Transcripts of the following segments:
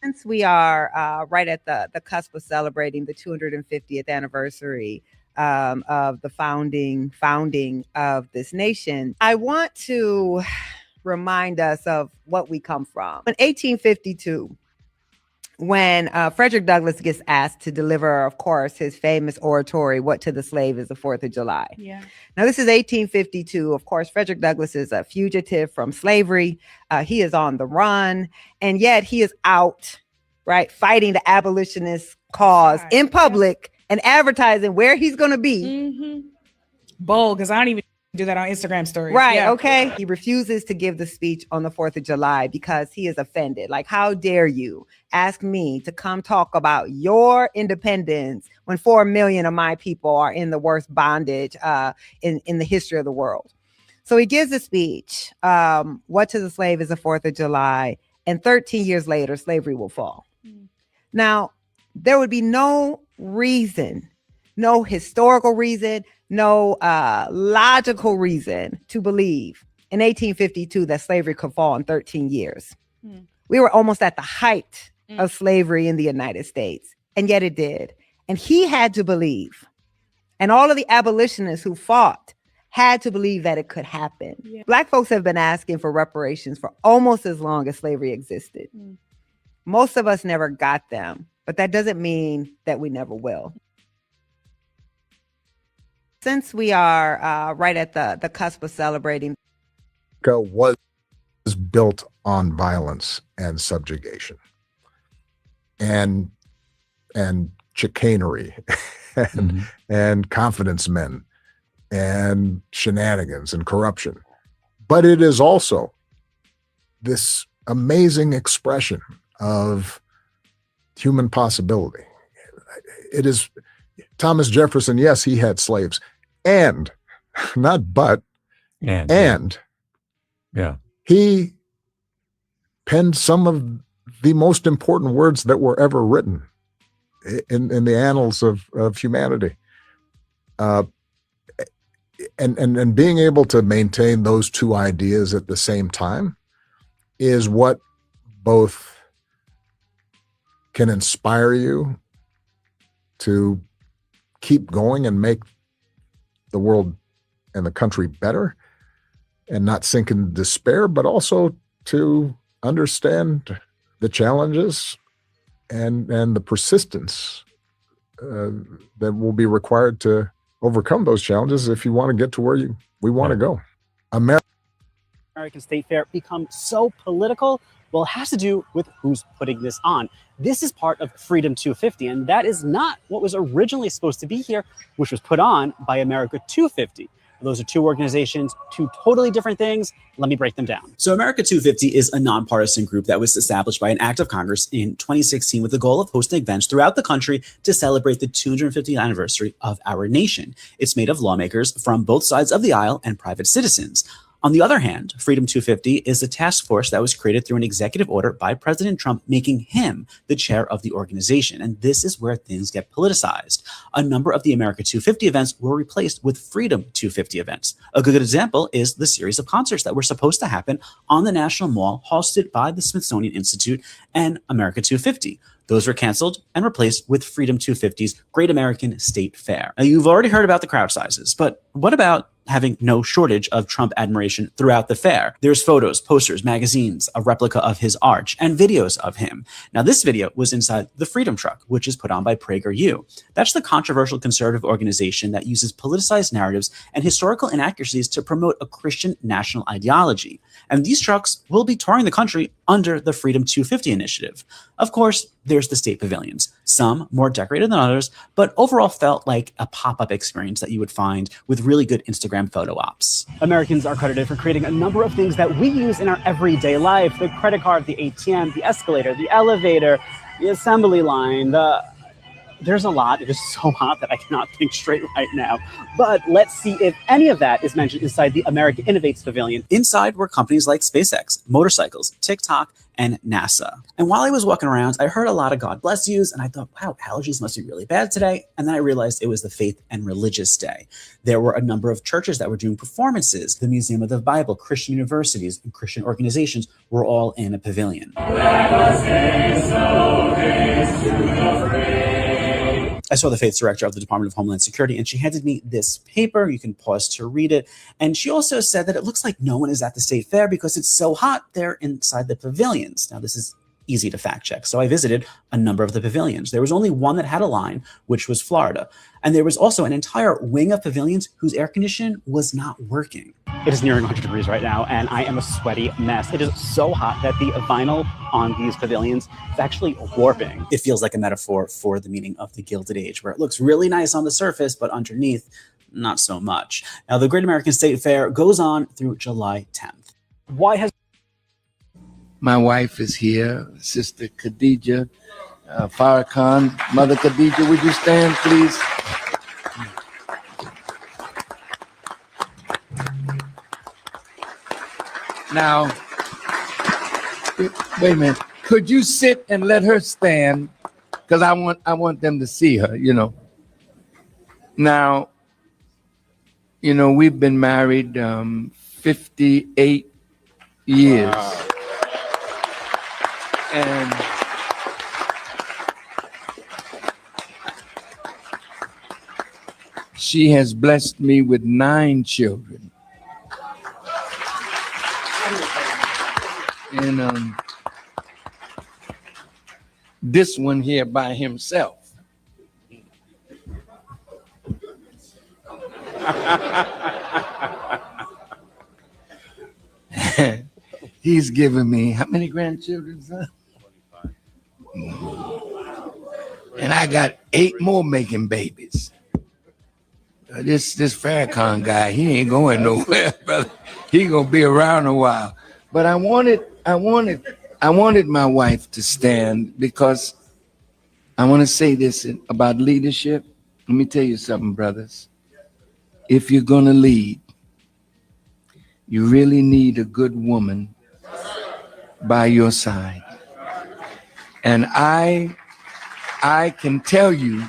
Since we are right at the cusp of celebrating the 250th anniversary of the founding of this nation, I want to remind us of what we come from. In 1852, when Frederick Douglass gets asked to deliver, of course, his famous oratory, "What to the Slave is the 4th of July." Yeah. Now, this is 1852. Of course, Frederick Douglass is a fugitive from slavery. He is on the run, and yet he is out, right, fighting the abolitionist cause in public and advertising where he's going to be. Mm-hmm. Bold, because I don't even do that on Instagram stories. Right. Yeah. Okay. He refuses to give the speech on the 4th of July because he is offended. Like, how dare you ask me to come talk about your independence when 4 million of my people are in the worst bondage in the history of the world? So he gives a speech. What to the slave is the 4th of July. And 13 years later, slavery will fall. Mm. Now, there would be no reason, no historical reason, no logical reason to believe in 1852 that slavery could fall in 13 years. Mm. We were almost at the height of slavery in the United States, and yet it did. And he had to believe, and all of the abolitionists who fought had to believe that it could happen. Yeah. Black folks have been asking for reparations for almost as long as slavery existed. Mm. Most of us never got them, but that doesn't mean that we never will. Since we are right at the cusp of celebrating, was built on violence and subjugation and chicanery and confidence men and shenanigans and corruption. But it is also this amazing expression of human possibility. It is Thomas Jefferson. Yes, he had slaves. And not but, and yeah, he penned some of the most important words that were ever written in the annals of humanity. And being able to maintain those two ideas at the same time is what both can inspire you to keep going and make the world and the country better and not sink in despair, but also to understand the challenges and the persistence that will be required to overcome those challenges if you want to get to where we want to go. American State Fair become so political? Well, it has to do with who's putting this on. This is part of Freedom 250, and that is not what was originally supposed to be here, which was put on by America 250. Those are two organizations, two totally different things. Let me break them down. So America 250 is a nonpartisan group that was established by an act of Congress in 2016 with the goal of hosting events throughout the country to celebrate the 250th anniversary of our nation. It's made of lawmakers from both sides of the aisle and private citizens. On the other hand, Freedom 250 is a task force that was created through an executive order by President Trump, making him the chair of the organization. And this is where things get politicized. A number of the America 250 events were replaced with Freedom 250 events. A good example is the series of concerts that were supposed to happen on the National Mall, hosted by the Smithsonian Institute and America 250. Those were canceled and replaced with Freedom 250's Great American State Fair. Now, you've already heard about the crowd sizes, but what about having no shortage of Trump admiration throughout the fair? There's photos, posters, magazines, a replica of his arch, and videos of him. Now, this video was inside the Freedom Truck, which is put on by PragerU. That's the controversial conservative organization that uses politicized narratives and historical inaccuracies to promote a Christian national ideology. And these trucks will be touring the country under the Freedom 250 initiative. Of course, there's the state pavilions, some more decorated than others, but overall felt like a pop-up experience that you would find with really good Instagram photo ops. Americans are credited for creating a number of things that we use in our everyday life: the credit card, the ATM, the escalator, the elevator, the assembly line, there's a lot. It is so hot that I cannot think straight right now. But let's see if any of that is mentioned inside the America Innovates Pavilion. Inside were companies like SpaceX, motorcycles, TikTok, and NASA. And while I was walking around, I heard a lot of God bless yous, and I thought, wow, allergies must be really bad today. And then I realized it was the Faith and Religious Day. There were a number of churches that were doing performances. The Museum of the Bible, Christian universities, and Christian organizations were all in a pavilion. Let us sing so I saw the faith director of the Department of Homeland Security, and she handed me this paper. You can pause to read it. And she also said that it looks like no one is at the state fair because it's so hot there inside the pavilions. Now, this is easy to fact check. So I visited a number of the pavilions. There was only one that had a line, which was Florida. And there was also an entire wing of pavilions whose air conditioning was not working. It is nearing 100 degrees right now, and I am a sweaty mess. It is so hot that the vinyl on these pavilions is actually warping. It feels like a metaphor for the meaning of the Gilded Age, where it looks really nice on the surface, but underneath, not so much. Now, the Great American State Fair goes on through July 10th. Why has my wife is here, Sister Khadija Farrakhan. Mother Khadija, would you stand, please? Now, wait a minute. Could you sit and let her stand? Because I want them to see her, you know. Now, you know, we've been married 58 years. Wow. And she has blessed me with 9 children. And this one here by himself. He's given me how many grandchildren, son? 25. And I got 8 more making babies. This Farrakhan guy, he ain't going nowhere, brother. He gonna be around a while. But I wanted my wife to stand because I want to say this about leadership. Let me tell you something, brothers. If you're gonna lead, you really need a good woman by your side. And I can tell you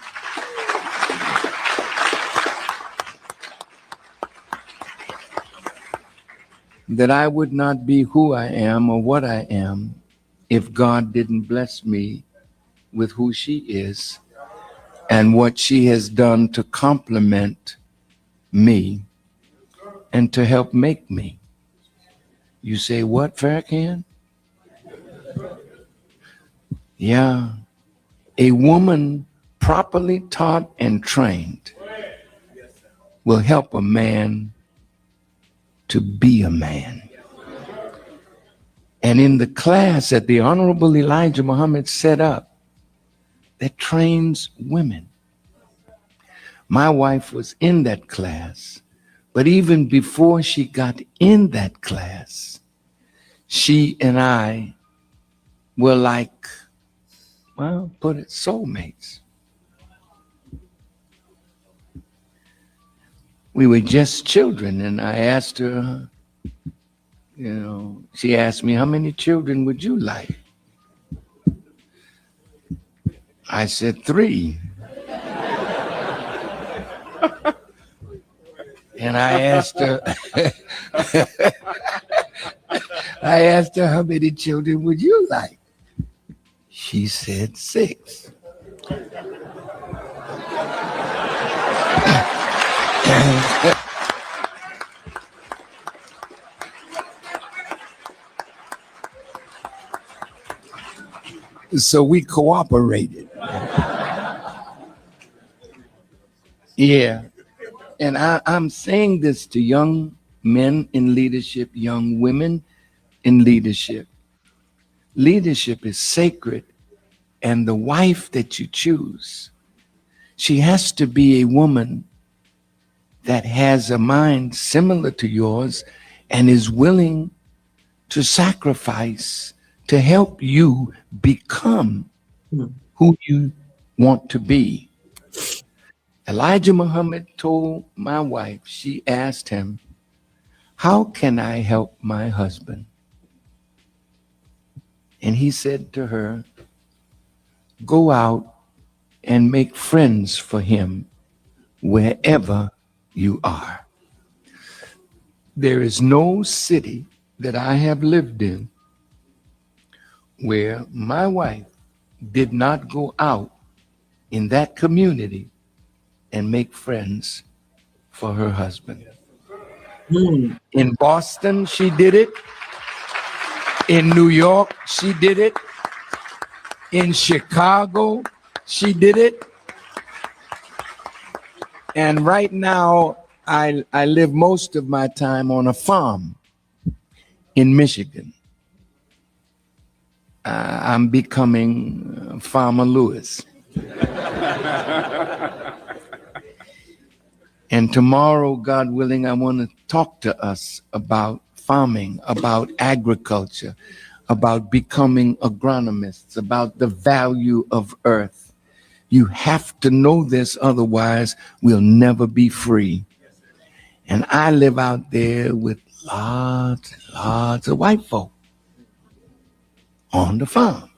that I would not be who I am or what I am if God didn't bless me with who she is and what she has done to complement me and to help make me. You say, what, Farrakhan? Yeah. A woman properly taught and trained will help a man to be a man. And in the class that the Honorable Elijah Muhammad set up that trains women, my wife was in that class, but even before she got in that class, she and I were like, well, put it, soulmates. We were just children, and I asked her, you know, she asked me, how many children would you like? I said 3. And I asked her, how many children would you like? She said 6. So we cooperated. Yeah. And I'm saying this to young men in leadership, young women in leadership. Leadership is sacred, and the wife that you choose, she has to be a woman that has a mind similar to yours and is willing to sacrifice to help you become who you want to be. Elijah Muhammad told my wife, she asked him, how can I help my husband? And he said to her, go out and make friends for him wherever you are. There is no city that I have lived in where my wife did not go out in that community and make friends for her husband. In Boston, she did it. In New York, she did it. In Chicago, she did it. And right now, I live most of my time on a farm in Michigan. I'm becoming Farmer Lewis. And tomorrow, God willing, I want to talk to us about farming, about agriculture, about becoming agronomists, about the value of earth. You have to know this, otherwise we'll never be free. And I live out there with lots and lots of white folk on the farm.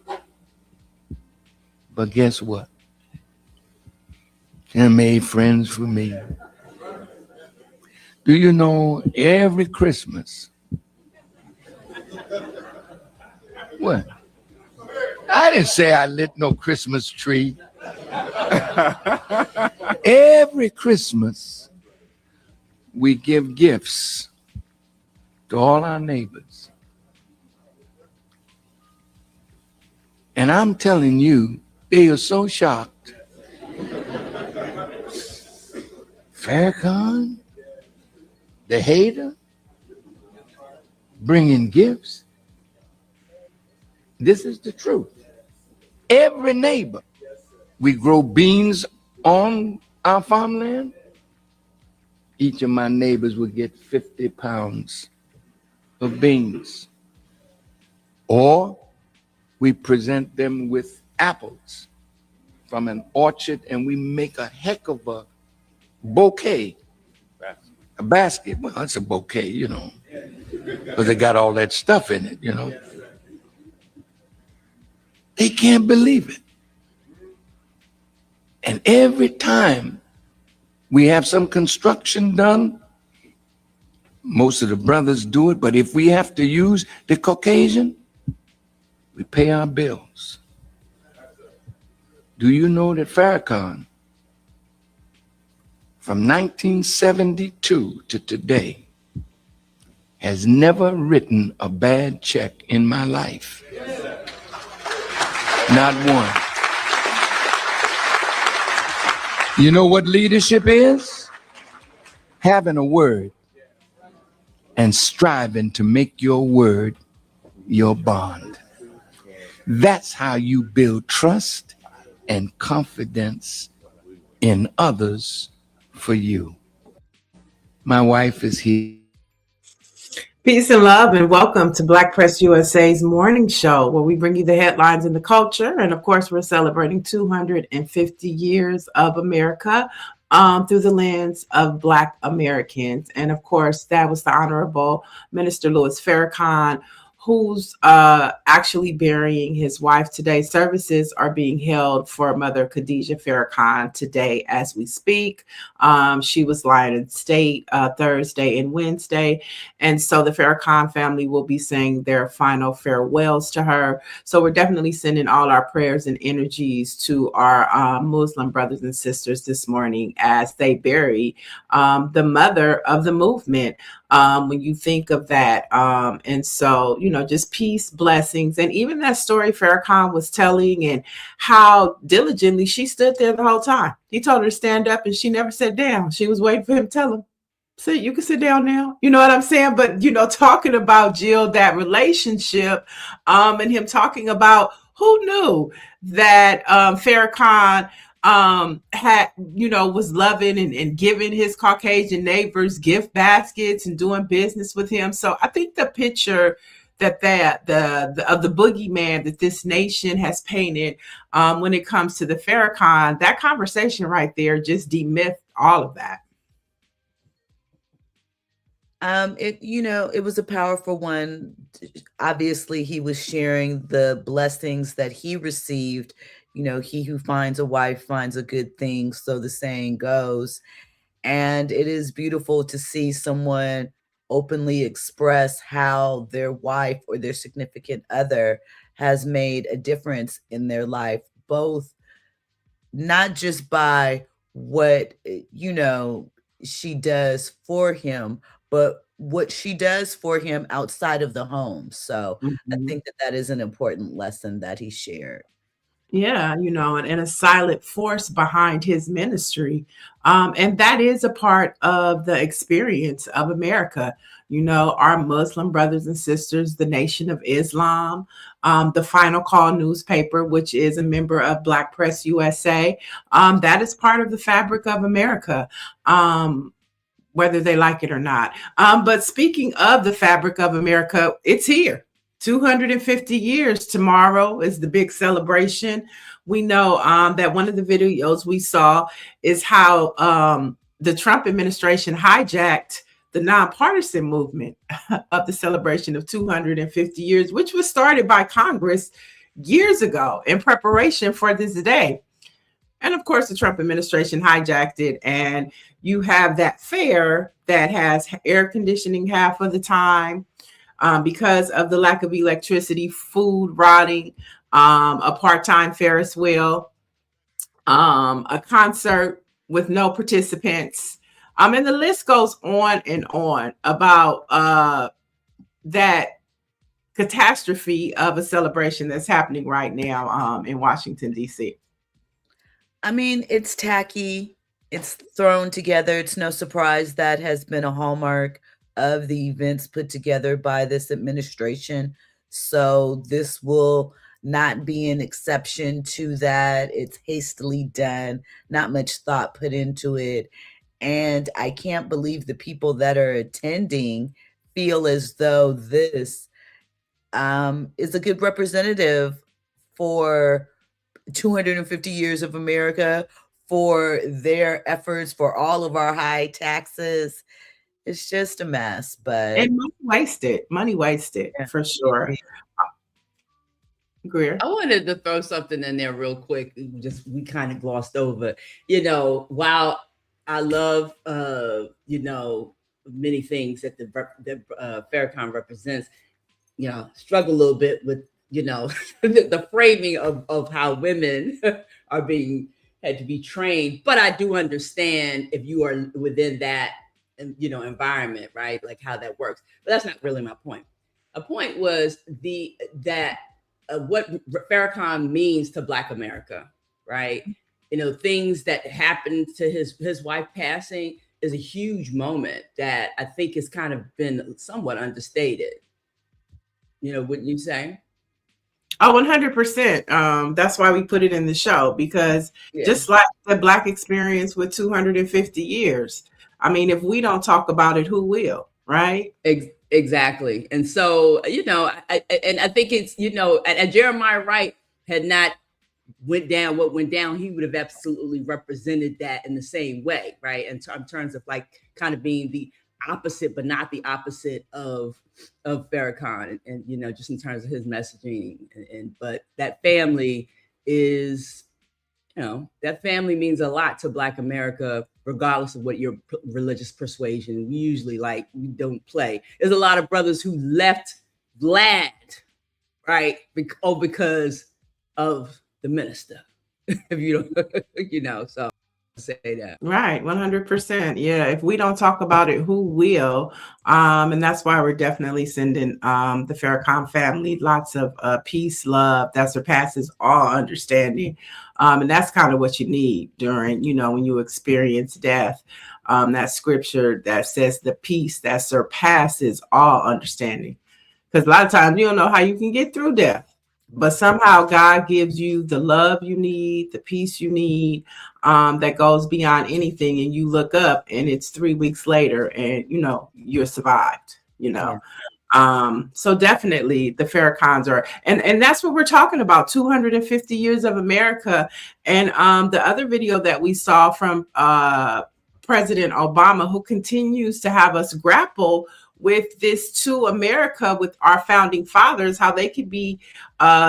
But guess what? They made friends for me. Do you know every Christmas? What? I didn't say I lit no Christmas tree. Every Christmas, we give gifts to all our neighbors. And I'm telling you, they are so shocked. Farrakhan, the hater, bringing gifts. This is the truth. Every neighbor, we grow beans on our farmland. Each of my neighbors would get 50 pounds of beans. Or we present them with apples from an orchard, and we make a heck of a bouquet. A basket. Well, it's a bouquet, you know, because they got all that stuff in it, you know. They can't believe it. And every time we have some construction done, most of the brothers do it, but if we have to use the Caucasian, we pay our bills. Do you know that Farrakhan, from 1972 to today, has never written a bad check in my life? Not one. You know what leadership is? Having a word and striving to make your word your bond. That's how you build trust and confidence in others for you. My wife is here. Peace and love, and welcome to Black Press USA's morning show, where we bring you the headlines in the culture. And of course, we're celebrating 250 years of America through the lens of Black Americans. And of course, that was the Honorable Minister Louis Farrakhan, who's actually burying his wife today. Services are being held for Mother Khadijah Farrakhan today as we speak. She was lying in state Thursday and Wednesday. And so the Farrakhan family will be saying their final farewells to her. So we're definitely sending all our prayers and energies to our Muslim brothers and sisters this morning as they bury the mother of the movement. When you think of that. And so, you know, just peace, blessings. And even that story Farrakhan was telling and how diligently she stood there the whole time. He told her to stand up and she never sat down. She was waiting for him to tell him, "So you can sit down now." You know what I'm saying? But, you know, talking about Jill, that relationship and him talking about who knew that Farrakhan had, you know, was loving and giving his Caucasian neighbors gift baskets and doing business with him. So I think the picture that of the boogeyman that this nation has painted when it comes to the Farrakhan, that conversation right there just demythed all of that. It was a powerful one. Obviously, he was sharing the blessings that he received. You know, he who finds a wife finds a good thing, so the saying goes. And it is beautiful to see someone openly express how their wife or their significant other has made a difference in their life, both not just by what, she does for him, but what she does for him outside of the home. So I think that is an important lesson that he shared. Yeah, and a silent force behind his ministry. And that is a part of the experience of America. Our Muslim brothers and sisters, the Nation of Islam, the Final Call newspaper, which is a member of Black Press USA, that is part of the fabric of America. Whether they like it or not. But speaking of the fabric of America, it's here. 250 years tomorrow is the big celebration. We know that one of the videos we saw is how the Trump administration hijacked the nonpartisan movement of the celebration of 250 years, which was started by Congress years ago in preparation for this day. And of course, the Trump administration hijacked it. And you have that fair that has air conditioning half of the time because of the lack of electricity, food rotting, a part-time Ferris wheel, a concert with no participants. And the list goes on and on about that catastrophe of a celebration that's happening right now in Washington, D.C. I mean, it's tacky. It's thrown together. It's no surprise that has been a hallmark of the events put together by this administration. So this will not be an exception to that. It's hastily done, not much thought put into it. And I can't believe the people that are attending feel as though this is a good representative for 250 years of America, for their efforts, for all of our high taxes. It's just a mess, but and money wasted Yeah. for sure. Greer. I wanted to throw something in there real quick. We kind of glossed over. While I love many things that the Farrakhan represents, struggle a little bit with the framing of how women are had to be trained. But I do understand if you are within that environment, right? Like how that works. But that's not really my point. A point was what Farrakhan means to Black America, right? Things that happened to his wife passing is a huge moment that I think has kind of been somewhat understated. Wouldn't you say? Oh, 100%. That's why we put it in the show, because just like the Black experience with 250 years, I mean, if we don't talk about it, who will, right? Exactly. And so, I think it's, and Jeremiah Wright had not went down what went down, he would have absolutely represented that in the same way, right? In terms of like kind of being the opposite, but not the opposite of Farrakhan, and just in terms of his messaging, but that family is, that family means a lot to Black America, regardless of what your religious persuasion. We usually we don't play. There's a lot of brothers who left Vlad, right? Because of the minister. If you don't, so say that. Right, 100%. Yeah, if we don't talk about it, who will? And that's why we're definitely sending the Farrakhan family lots of peace, love that surpasses all understanding. And that's kind of what you need during, when you experience death. That scripture that says the peace that surpasses all understanding. Because a lot of times you don't know how you can get through death. But somehow God gives you the love you need, the peace you need, that goes beyond anything. And you look up and it's 3 weeks later and, you're survived, So definitely the Farrakhans are, and that's what we're talking about, 250 years of America. And the other video that we saw from President Obama, who continues to have us grapple with this to America, with our founding fathers, how they could be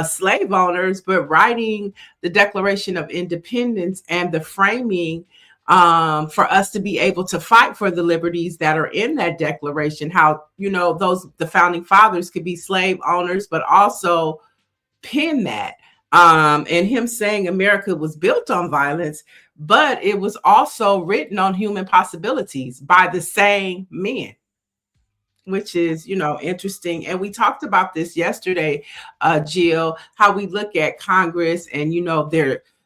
slave owners, but writing the Declaration of Independence and the framing for us to be able to fight for the liberties that are in that declaration, how, the founding fathers could be slave owners, but also pin that And him saying America was built on violence, but it was also written on human possibilities by the same men, which is, interesting. And we talked about this yesterday, Jill, how we look at Congress and,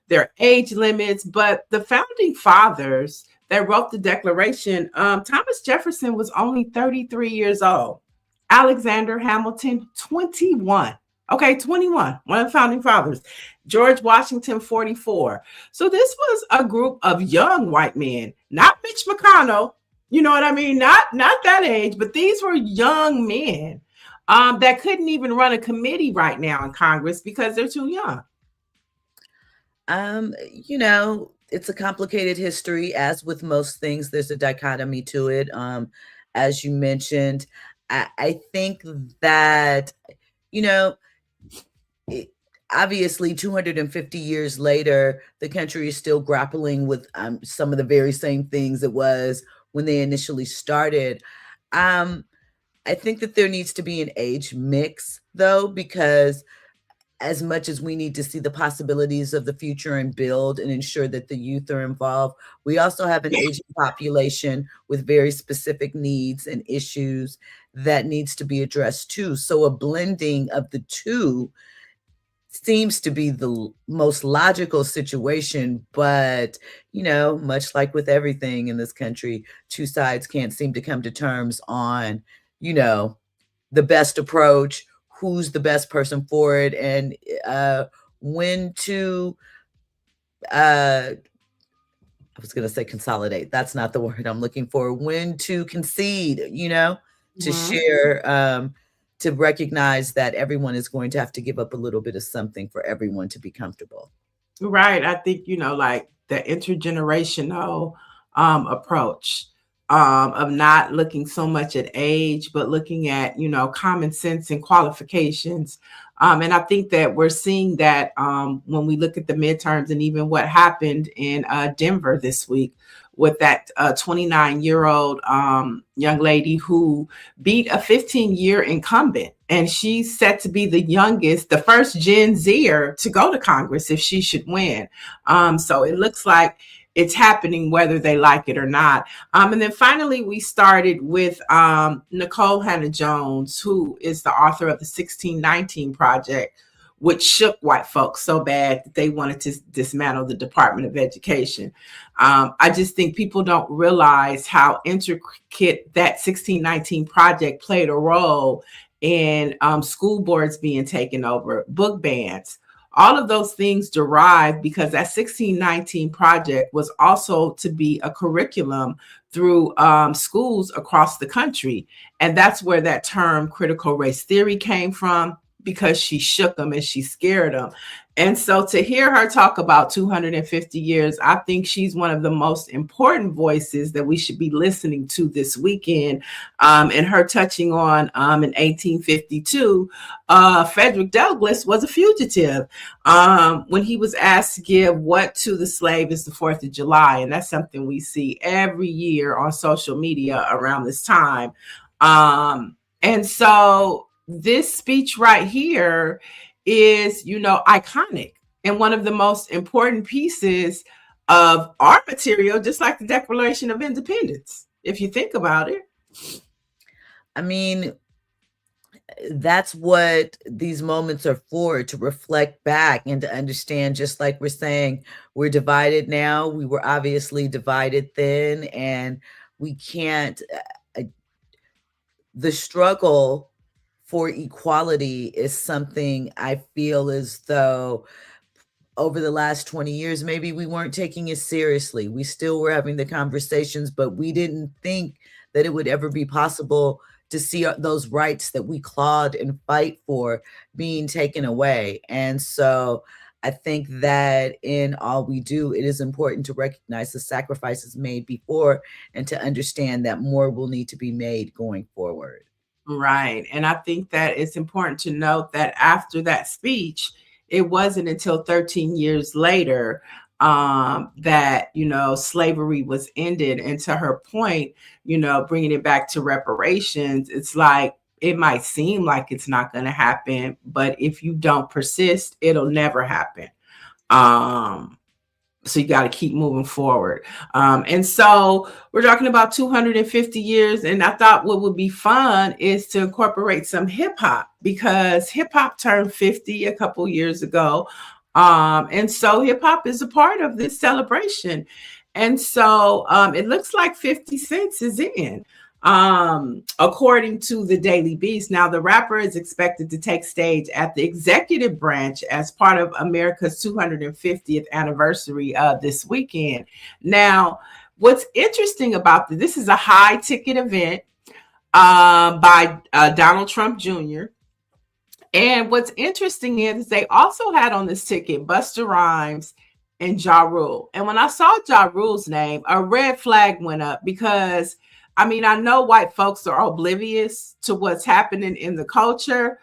their age limits, but the founding fathers that wrote the Declaration, Thomas Jefferson was only 33 years old. Alexander Hamilton, 21. Okay, 21, one of the founding fathers. George Washington, 44. So this was a group of young white men, not Mitch McConnell, you know what I mean? Not that age, but these were young men that couldn't even run a committee right now in Congress because they're too young. It's a complicated history, as with most things. There's a dichotomy to it. As you mentioned, I think that, obviously 250 years later, the country is still grappling with some of the very same things it was when they initially started. I think that there needs to be an age mix, though, because as much as we need to see the possibilities of the future and build and ensure that the youth are involved, we also have an aging population with very specific needs and issues that needs to be addressed too. So a blending of the two seems to be the most logical situation, but much like with everything in this country, two sides can't seem to come to terms on the best approach, who's the best person for it, and when to I was going to say consolidate. That's not the word I'm looking for. When to concede, to share, to recognize that everyone is going to have to give up a little bit of something for everyone to be comfortable. Right. I think, like the intergenerational approach of not looking so much at age, but looking at, common sense and qualifications. And I think that we're seeing that when we look at the midterms and even what happened in Denver this week with that 29-year-old young lady who beat a 15-year incumbent. And she's set to be the youngest, the first Gen Zer to go to Congress if she should win. So it looks like it's happening whether they like it or not. And then finally, we started with Nicole Hannah-Jones, who is the author of the 1619 Project, which shook white folks so bad that they wanted to dismantle the Department of Education. I just think people don't realize how intricate that 1619 Project played a role in school boards being taken over, book bans. All of those things derive because that 1619 Project was also to be a curriculum through schools across the country. And that's where that term critical race theory came from, because she shook them and she scared them. And so to hear her talk about 250 years, I think she's one of the most important voices that we should be listening to this weekend. And her touching on in 1852, Frederick Douglass was a fugitive when he was asked to give what to the slave is the 4th of July. And that's something we see every year on social media around this time. And so this speech right here is, iconic and one of the most important pieces of our material, just like the Declaration of Independence, if you think about it. I mean, that's what these moments are for, to reflect back and to understand, just like we're saying, we're divided now. We were obviously divided then, and we can't, the struggle for equality is something I feel as though over the last 20 years, maybe we weren't taking it seriously. We still were having the conversations, but we didn't think that it would ever be possible to see those rights that we clawed and fight for being taken away. And so I think that in all we do, it is important to recognize the sacrifices made before and to understand that more will need to be made going forward. Right. And I think that it's important to note that after that speech, it wasn't until 13 years later that, slavery was ended. And to her point, bringing it back to reparations, it's like it might seem like it's not going to happen, but if you don't persist, it'll never happen. So you got to keep moving forward. And so we're talking about 250 years. And I thought what would be fun is to incorporate some hip hop, because hip hop turned 50 a couple years ago. And so hip hop is a part of this celebration. And so it looks like 50 Cent is in. According to the Daily Beast. Now, the rapper is expected to take stage at the executive branch as part of America's 250th anniversary this weekend. Now, what's interesting about this is a high ticket event by Donald Trump Jr. And what's interesting is they also had on this ticket Busta Rhymes and Ja Rule. And when I saw Ja Rule's name, a red flag went up, because I mean, I know white folks are oblivious to what's happening in the culture,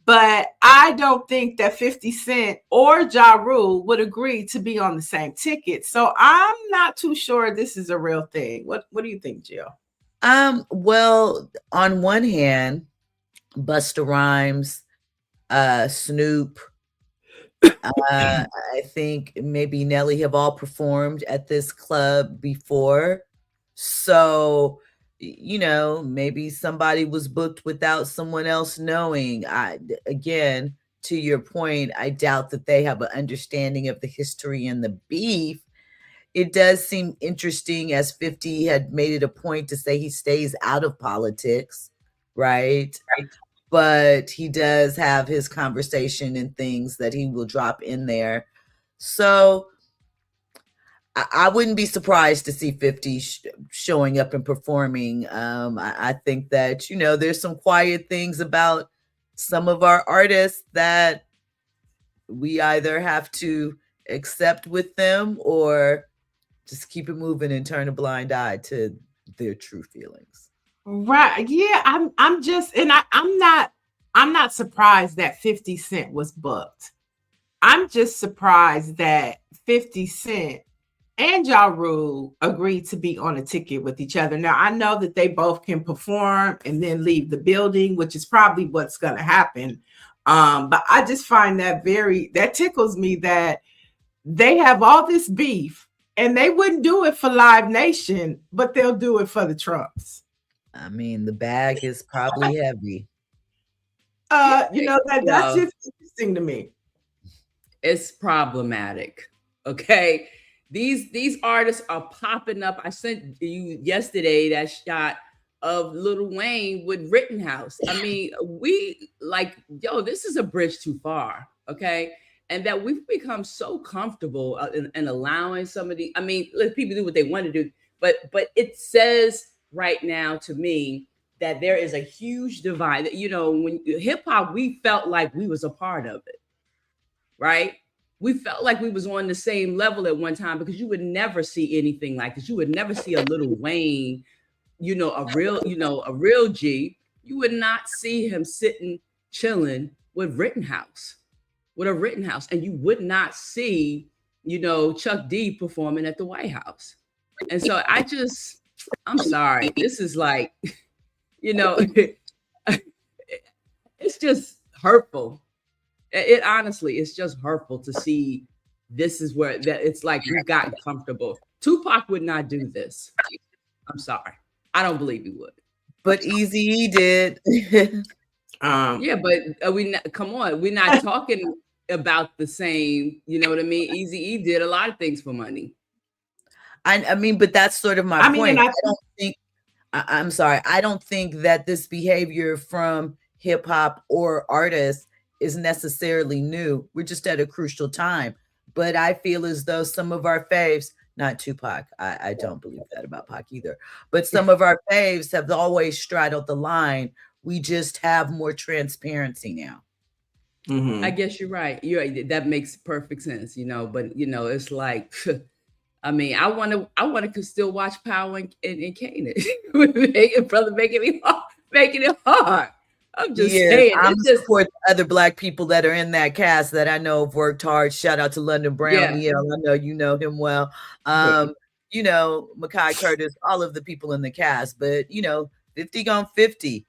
but I don't think that 50 Cent or Ja Rule would agree to be on the same ticket. So I'm not too sure this is a real thing. What do you think, Jill? Well, on one hand, Busta Rhymes, Snoop, I think maybe Nelly have all performed at this club before. So, you know, maybe somebody was booked without someone else knowing. Again, to your point, I doubt that they have an understanding of the history and the beef. It does seem interesting, as 50 had made it a point to say he stays out of politics, right? But he does have his conversation and things that he will drop in there. So I wouldn't be surprised to see 50 showing up and performing. I think that, you know, there's some quiet things about some of our artists that we either have to accept with them or just keep it moving and turn a blind eye to their true feelings. Right. Yeah, I'm just, and I'm not surprised that 50 Cent was booked. I'm just surprised that 50 Cent and Ja Rule agreed to be on a ticket with each other. Now, I know that they both can perform and then leave the building, which is probably what's going to happen. But I just find that that tickles me that they have all this beef and they wouldn't do it for Live Nation, but they'll do it for the Trumps. I mean, the bag is probably heavy. You know, that's just interesting to me. It's problematic. Okay. These artists are popping up. I sent you yesterday that shot of Lil Wayne with Rittenhouse. I mean, we like, this is a bridge too far. Okay. And that we've become so comfortable in allowing somebody, I mean, let people do what they want to do. But it says right now to me that there is a huge divide. You know, when hip hop, we felt like we was a part of it, right? We felt like we was on the same level at one time, because you would never see anything like this. You would never see a Lil Wayne, a real G. You would not see him sitting, chilling with a Rittenhouse. And you would not see, Chuck D performing at the White House. And so I'm sorry. This is like, it's just hurtful. It honestly, it's just hurtful to see this is where it's like we've gotten comfortable. Tupac would not do this. I'm sorry. I don't believe he would. But Eazy-E did. Yeah, but come on. We're not talking about the same, you know what I mean? Eazy-E did a lot of things for money. I mean, but that's sort of my point. I don't think that this behavior from hip hop or artists is necessarily new. We're just at a crucial time. But I feel as though some of our faves, not Tupac, I don't believe that about Pac either, but some of our faves have always straddled the line. We just have more transparency now. Mm-hmm. I guess you're right. That makes perfect sense, but it's like, I mean, I want to still watch Power and Kanan. Brother making it hard. I'm just saying. I'm support other Black people that are in that cast that I know have worked hard. Shout out to London Brown. Yeah. I know you know him well. Makai Curtis, all of the people in the cast. But 50 gone 50.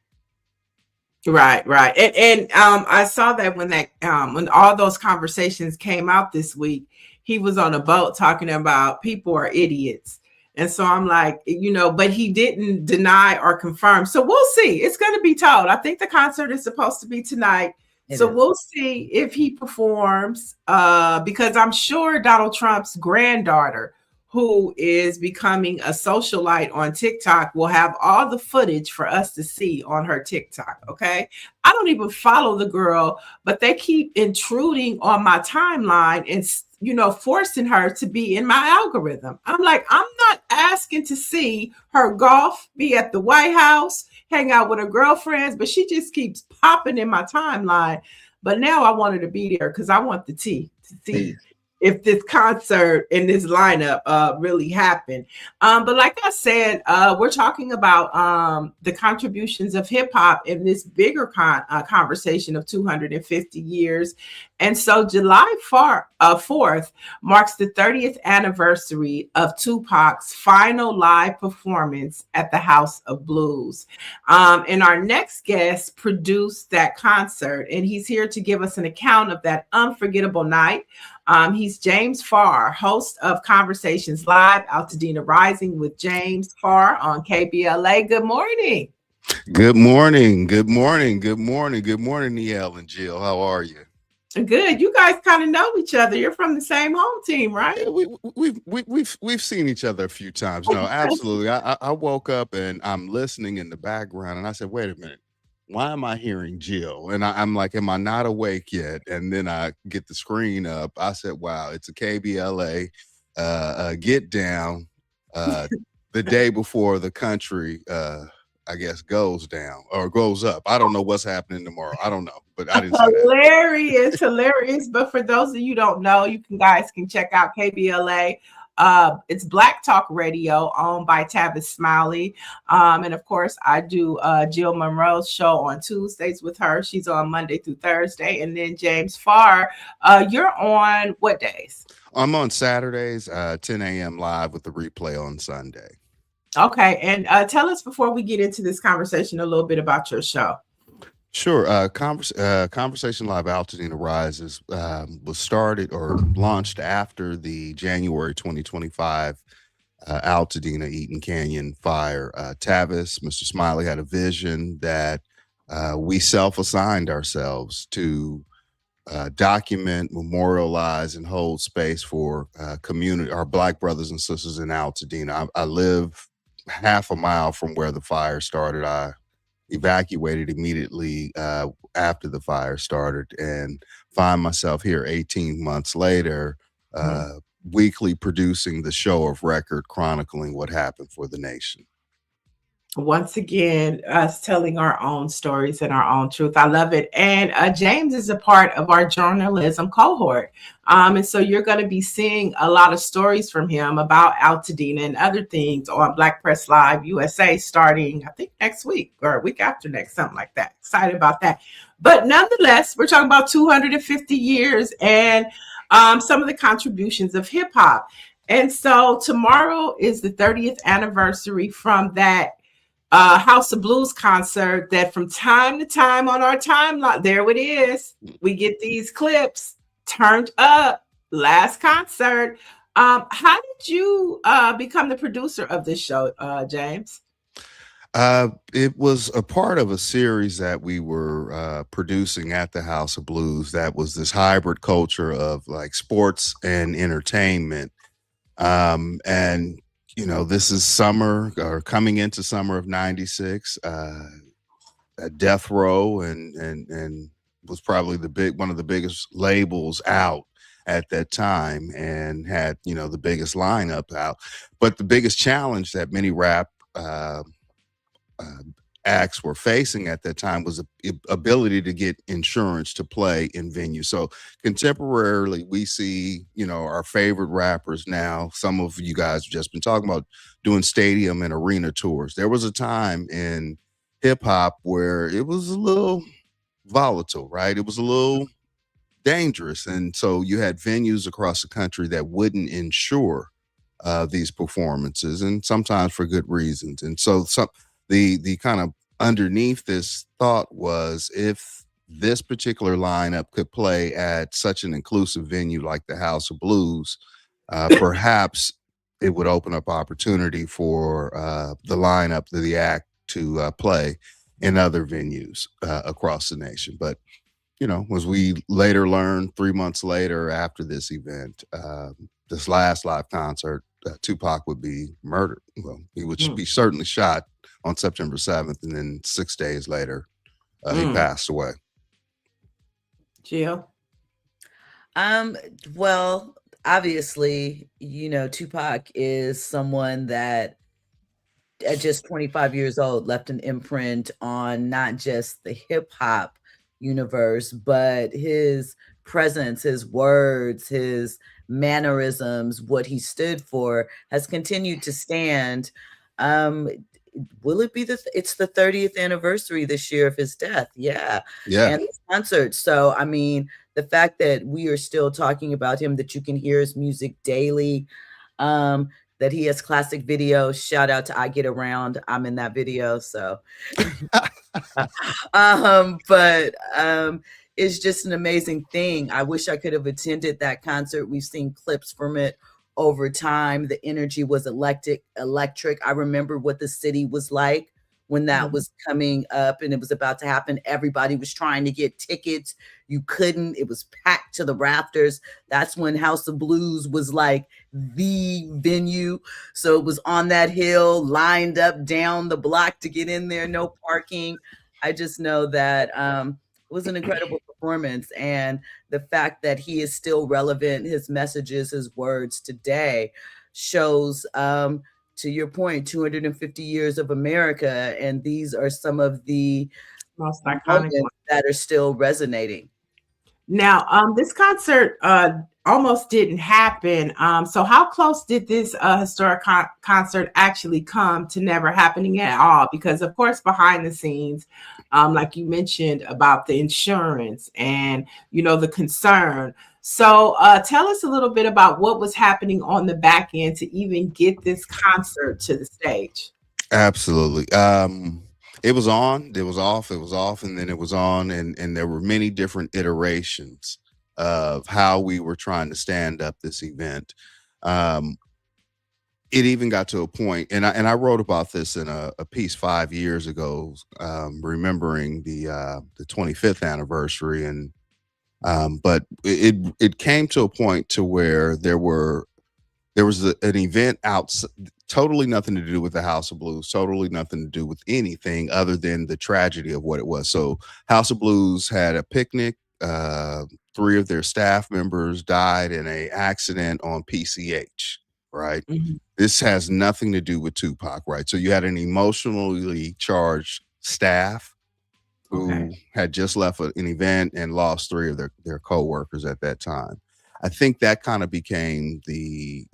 Right, right. And I saw that when all those conversations came out this week, he was on a boat talking about people are idiots. And so I'm like, but he didn't deny or confirm. So we'll see. It's going to be told. I think the concert is supposed to be tonight. So we'll see if he performs, because I'm sure Donald Trump's granddaughter, who is becoming a socialite on TikTok, will have all the footage for us to see on her TikTok. Okay. I don't even follow the girl, but they keep intruding on my timeline and, forcing her to be in my algorithm. I'm like, I'm not asking to see her golf, be at the White House, hang out with her girlfriends, but she just keeps popping in my timeline. But now I want her to be there because I want the tea to see if this concert and this lineup really happened. But like I said, we're talking about the contributions of hip hop in this bigger conversation of 250 years. And so July 4th marks the 30th anniversary of Tupac's final live performance at the House of Blues. And our next guest produced that concert, and he's here to give us an account of that unforgettable night. He's James Farr, host of Conversations Live, Altadena Rising with James Farr on KBLA. Good morning. Good morning. Good morning. Good morning. Good morning, Niel and Jill. How are you? Good. You guys kind of know each other. You're from the same home team, right? Yeah, we've seen each other a few times. No, absolutely. I woke up and I'm listening in the background, and I said, "Wait a minute. Why am I hearing Jill?" And I'm like, "Am I not awake yet?" And then I get the screen up. I said, "Wow, it's a KBLA get down the day before the country." I guess goes down or goes up. I don't know what's happening tomorrow. I don't know, but I didn't see that. Hilarious. But for those of you who don't know, you guys can check out KBLA. It's Black Talk Radio owned by Tavis Smiley. And of course, I do Jill Munroe's show on Tuesdays with her. She's on Monday through Thursday. And then James Farr, you're on what days? I'm on Saturdays, 10 a.m. live with the replay on Sunday. Okay. And tell us before we get into this conversation a little bit about your show. Sure. Conversation Live Altadena Rises was started or launched after the January 2025 Altadena Eaton Canyon fire. Tavis, Mr. Smiley, had a vision that we self-assigned ourselves to document, memorialize, and hold space for community, our Black brothers and sisters in Altadena. I live half a mile from where the fire started. I evacuated immediately after the fire started and find myself here 18 months later, weekly producing the show of record chronicling what happened for the nation. Once again, us telling our own stories and our own truth. I love it. And James is a part of our journalism cohort. And so you're going to be seeing a lot of stories from him about Altadena and other things on Black Press Live USA starting, I think, next week or a week after next, something like that. Excited about that. But nonetheless, we're talking about 250 years and some of the contributions of hip hop. And so tomorrow is the 30th anniversary from that House of Blues concert that from time to time on our timeline, there it is. We get these clips turned up. Last concert. How did you become the producer of this show, James? It was a part of a series that we were producing at the House of Blues that was this hybrid culture of like sports and entertainment. And this is summer or coming into summer of '96. Death Row and was probably one of the biggest labels out at that time and had the biggest lineup out. But the biggest challenge that many rap acts were facing at that time was the ability to get insurance to play in venues. So contemporarily, we see, our favorite rappers now, some of you guys have just been talking about doing stadium and arena tours. There was a time in hip hop where it was a little volatile, right? It was a little dangerous. And so you had venues across the country that wouldn't insure these performances, and sometimes for good reasons. And so the kind of underneath this thought was, if this particular lineup could play at such an inclusive venue like the House of Blues, perhaps it would open up opportunity for the lineup, the act, to play in other venues across the nation. But as we later learned 3 months later after this event, this last live concert, Tupac would be murdered. Well, he would be certainly shot on September 7th, and then 6 days later, he passed away. Jill? Well, obviously, Tupac is someone that at just 25 years old left an imprint on not just the hip hop universe, but his presence, his words, his mannerisms, what he stood for has continued to stand. Will it be it's the 30th anniversary this year of his death? Yeah. And this concert. So, I mean, the fact that we are still talking about him, that you can hear his music daily, that he has classic videos. Shout out to I Get Around. I'm in that video. So, but it's just an amazing thing. I wish I could have attended that concert. We've seen clips from it over time. The energy was electric. I remember what the city was like when that was coming up and it was about to happen. Everybody was trying to get tickets. You couldn't. It was packed to the rafters. That's when House of Blues was like the venue. So it was on that hill, lined up down the block to get in there, no parking. I just know that it was an incredible performance. And the fact that he is still relevant, his messages, his words today shows, to your point, 250 years of America. And these are some of the most iconic ones that are still resonating. Now, this concert almost didn't happen. So how close did this historic concert actually come to never happening at all? Because, of course, behind the scenes, like you mentioned about the insurance and, the concern. So tell us a little bit about what was happening on the back end to even get this concert to the stage. Absolutely. It was on, it was off, and then it was on. And there were many different iterations of how we were trying to stand up this event. It even got to a point, and I wrote about this in a piece 5 years ago, remembering the 25th anniversary. And but it came to a point to where there was an event outside, totally nothing to do with the House of Blues, totally nothing to do with anything other than the tragedy of what it was. So House of Blues had a picnic. 3 of their staff members died in an accident on PCH, right? This has nothing to do with Tupac, right? So you had an emotionally charged staff who had just left an event and lost 3 of their co-workers at that time. I think that kind of became the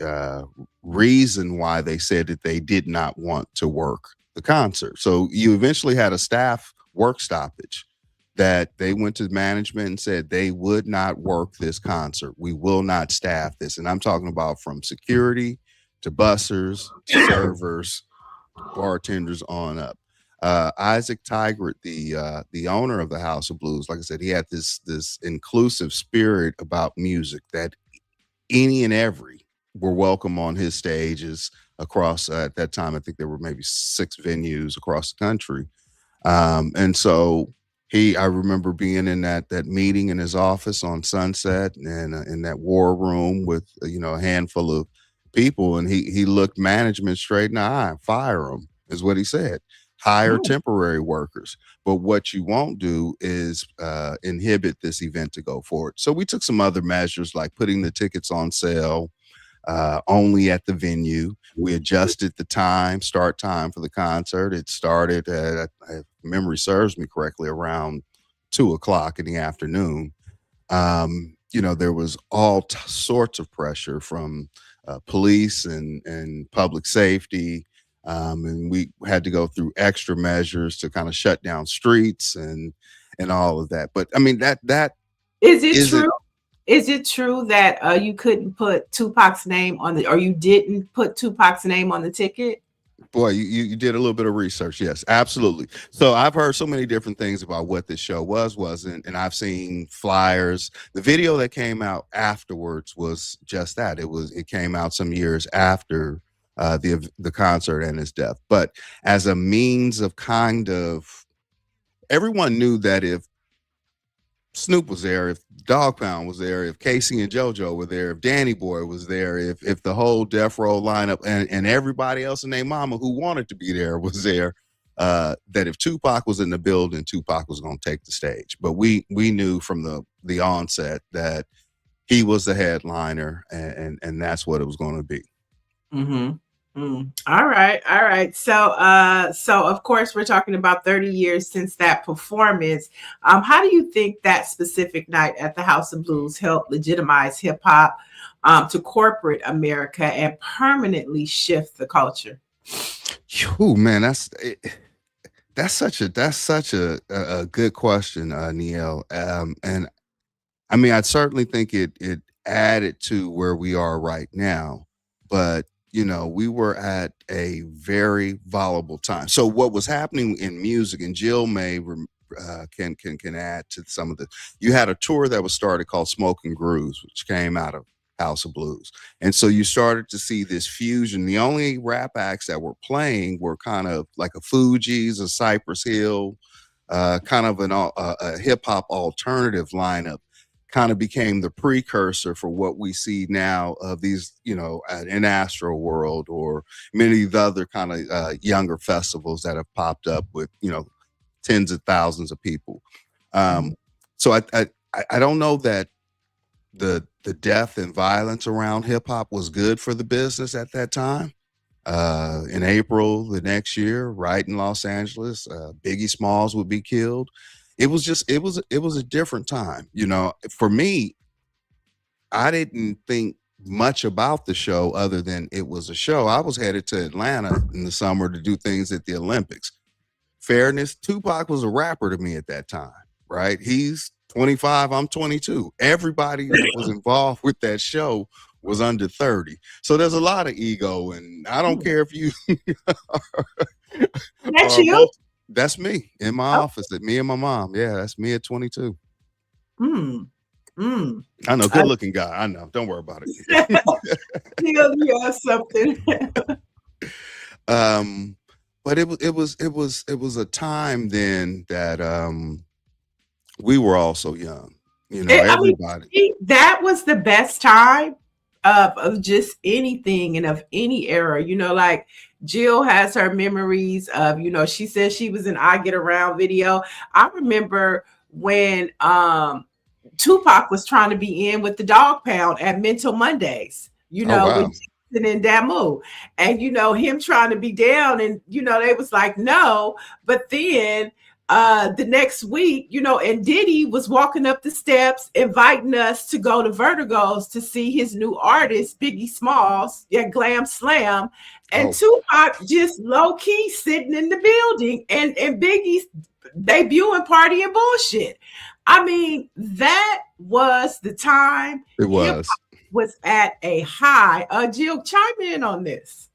reason why they said that they did not want to work the concert. So you eventually had a staff work stoppage that they went to management and said they would not work this concert. We will not staff this. And I'm talking about from security to bussers to servers, bartenders on up. Isaac Tigert, the owner of the House of Blues, like I said, he had this inclusive spirit about music that any and every were welcome on his stages across, at that time, I think there were maybe 6 venues across the country. And so I remember being in that meeting in his office on Sunset and in that war room with, a handful of people. And he looked management straight in the eye. Fire them is what he said. Hire temporary workers. But what you won't do is inhibit this event to go forward. So we took some other measures like putting the tickets on sale only at the venue. We adjusted the start time for the concert. It started at, if memory serves me correctly, around 2:00 in the afternoon. There was all sorts of pressure from police and public safety. And we had to go through extra measures to kind of shut down streets and all of that. But I mean, that is it true? Is it true that you couldn't put Tupac's name on or you didn't put Tupac's name on the ticket? Boy, you did a little bit of research. Yes, absolutely. So I've heard so many different things about what this show wasn't, and I've seen flyers. The video that came out afterwards was just that. It came out some years after the concert and his death. But as a means of kind of, everyone knew that if Snoop was there, if Dog Pound was there, if Casey and JoJo were there, if Danny Boy was there, if the whole Death Row lineup and everybody else and their mama who wanted to be there was there, that if Tupac was in the building, Tupac was going to take the stage. But we knew from the onset that he was the headliner, and that's what it was going to be. Mm-hmm. All right. So of course we're talking about 30 years since that performance. How do you think that specific night at the House of Blues helped legitimize hip hop to corporate America and permanently shift the culture? Oh man, that's such a good question, Neil. And I mean, I certainly think it added to where we are right now, but we were at a very volatile time. So what was happening in music, and Jill may can add to some of the. You had a tour that was started called Smoke and Grooves, which came out of House of Blues, and so you started to see this fusion. The only rap acts that were playing were kind of like a Fugees, a Cypress Hill, kind of a hip hop alternative lineup. Kind of became the precursor for what we see now of these, in Astro World or many of the other kind of younger festivals that have popped up with, tens of thousands of people. So I don't know that the death and violence around hip hop was good for the business at that time. In April the next year, right in Los Angeles, Biggie Smalls would be killed. It was a different time. For me, I didn't think much about the show other than it was a show. I was headed to Atlanta in the summer to do things at the Olympics. Fairness, Tupac was a rapper to me at that time, right? He's 25, I'm 22. Everybody that was involved with that show was under 30. So there's a lot of ego, and I don't care if you That's you? That's me in my office. Me and my mom. Yeah, that's me at 22. I know, good looking guy. I know. Don't worry about it. You have something. But it was a time then that we were all so young. Everybody. That was the best time of just anything and of any era. Like Jill has her memories of, she says she was in I Get Around video. I remember when Tupac was trying to be in with the Dog Pound at Mental Mondays, with Jason and Damu, and him trying to be down, and they was like no, but then the next week, and Diddy was walking up the steps inviting us to go to Vertigo's to see his new artist, Biggie Smalls, Glam Slam, and Tupac just low-key sitting in the building, and Biggie's debuting Party and Bullshit. I mean, that was the time. It was at a high. Jill, chime in on this.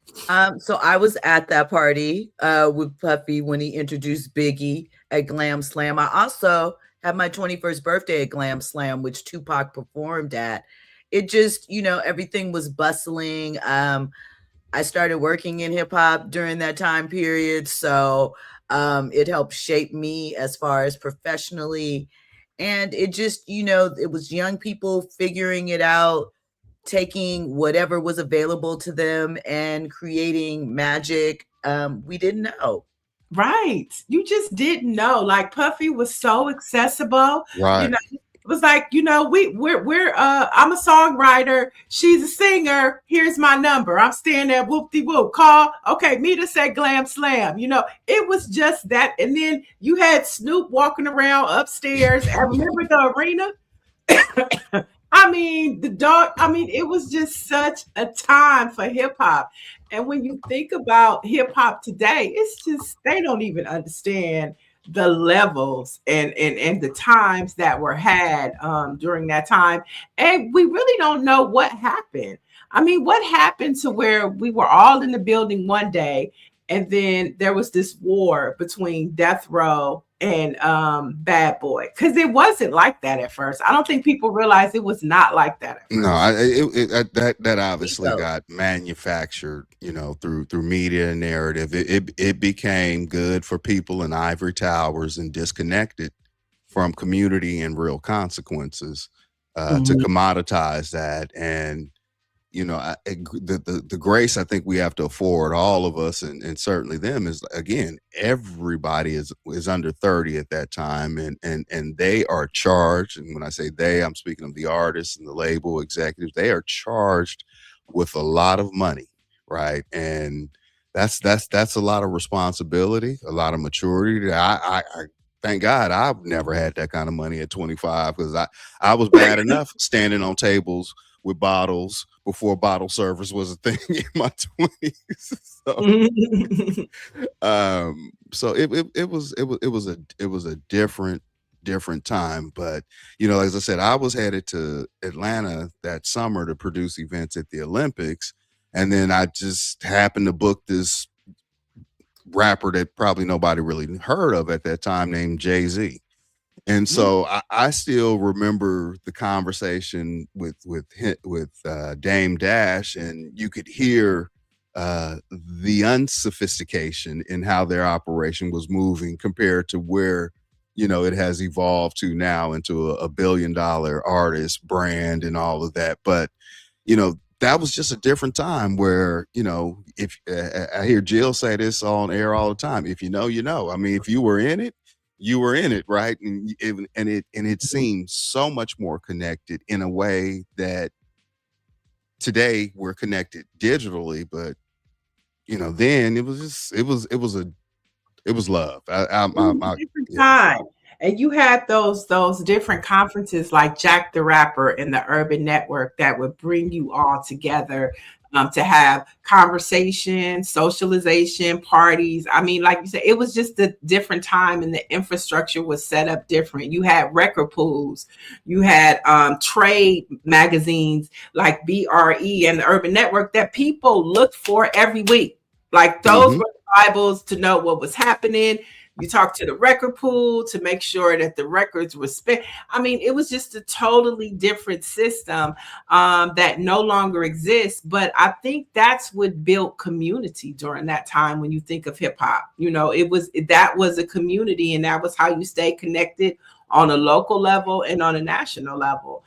So I was at that party with Puffy when he introduced Biggie at Glam Slam. I also had my 21st birthday at Glam Slam, which Tupac performed at. It just, everything was bustling. I started working in hip hop during that time period. So it helped shape me as far as professionally. And it just, it was young people figuring it out, taking whatever was available to them and creating magic. We didn't know. Right. You just didn't know. Like Puffy was so accessible. Right. It was like, we're I'm a songwriter. She's a singer. Here's my number. I'm staying there. Whoop-de-whoop. Call. Okay, meet us at Glam Slam. It was just that. And then you had Snoop walking around upstairs. I remember the arena. It was just such a time for hip hop. And when you think about hip hop today, it's just, they don't even understand the levels and the times that were had during that time. And we really don't know what happened. I mean, what happened to where we were all in the building one day And then there was this war between Death Row and Bad Boy, because it wasn't like that at first. I don't think people realized it was not like that at first. No, that obviously got manufactured, through media and narrative. It became good for people in ivory towers and disconnected from community and real consequences to commoditize that. And the grace I think we have to afford, all of us, and certainly them, is, again, everybody is under 30 at that time, and they are charged. And when I say they, I'm speaking of the artists and the label executives. They are charged with a lot of money, right? And that's a lot of responsibility, a lot of maturity. I thank God I've never had that kind of money at 25, because I was bad enough standing on tables with bottles before bottle service was a thing in my 20s. So it was a different time. But as I said, I was headed to Atlanta that summer to produce events at the Olympics, and then I just happened to book this rapper that probably nobody really heard of at that time, named Jay-Z. And so I still remember the conversation with Dame Dash, and you could hear the unsophistication in how their operation was moving compared to where it has evolved to now into a $1 billion artist brand and all of that. But that was just a different time where if I hear Jill say this on air all the time, if you know, I mean, if you were in it, you were in it, right? And it seems so much more connected in a way that today we're connected digitally, but then it was love. Different time. And you had those different conferences like Jack the Rapper and the Urban Network that would bring you all together to have conversation, socialization, parties. I mean, like you said, it was just a different time, and the infrastructure was set up different. You had record pools, you had trade magazines like BRE and the Urban Network that people looked for every week. Like those were the Bibles to know what was happening. You talk to the record pool to make sure that the records were spent. I mean, it was just a totally different system that no longer exists. But I think that's what built community during that time. When you think of hip hop, that was a community, and that was how you stay connected on a local level and on a national level.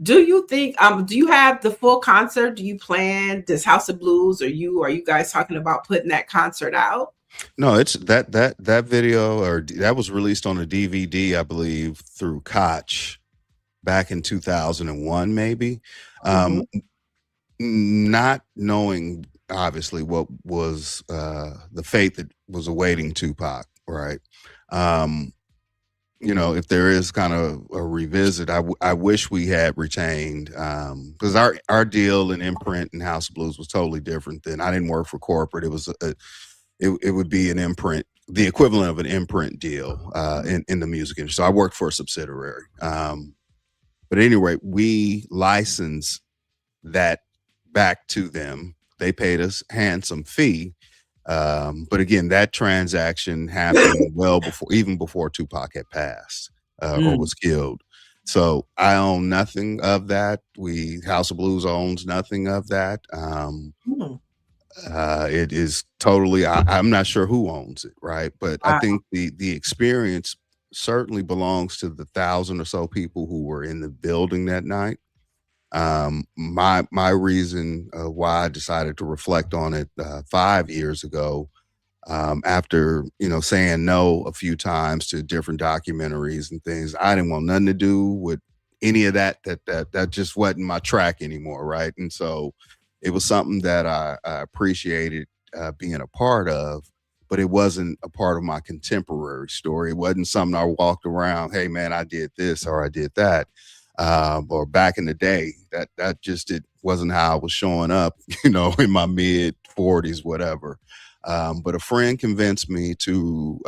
Do you think, do you have the full concert? Do you plan this House of Blues, are you guys talking about putting that concert out? No, it's that video, or that was released on a DVD, I believe, through Koch back in 2001, maybe. Not knowing obviously what was the fate that was awaiting Tupac, right? If there is kind of a revisit, I wish we had retained, because our deal in imprint and House of Blues was totally different. Then I didn't work for corporate. It was it would be an imprint, the equivalent of an imprint deal in the music industry. So I worked for a subsidiary. But anyway, we licensed that back to them. They paid us a handsome fee. But again, that transaction happened even before Tupac had passed or was killed. So I own nothing of that. House of Blues owns nothing of that. It is totally, I'm not sure who owns it, right? But I think the experience certainly belongs to the 1,000 or so people who were in the building that night. My reason why I decided to reflect on it 5 years ago, after saying no a few times to different documentaries and things, I didn't want nothing to do with any of that. That just wasn't my track anymore, right? And so it was something that I appreciated being a part of, but it wasn't a part of my contemporary story. It wasn't something I walked around, hey man, I did this or I did that. Or back in the day, that just, it wasn't how I was showing up, in my mid 40s, whatever. But a friend convinced me to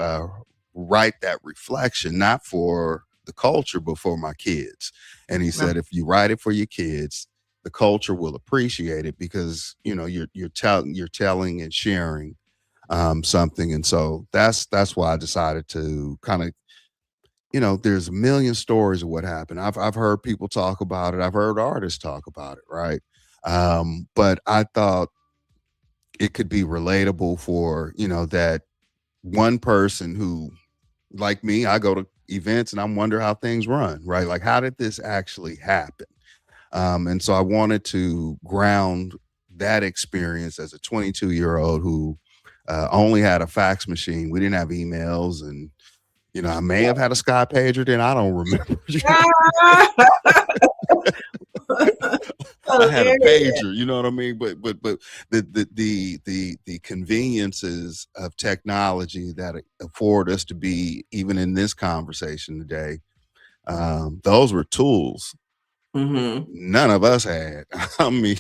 write that reflection, not for the culture, but for my kids. And he said, if you write it for your kids, the culture will appreciate it because you're telling and sharing something. And so that's why I decided to kind of, there's a million stories of what happened. I've heard people talk about it. I've heard artists talk about it, right? But I thought it could be relatable for, that one person who, like me, I go to events and I wonder how things run, right? Like, how did this actually happen? And so I wanted to ground that experience as a 22-year-old who only had a fax machine. We didn't have emails, and I may have had a Sky pager then. I don't remember. I had a pager, you know what I mean? But the conveniences of technology that afford us to be even in this conversation today, those were tools. None of us had. I mean,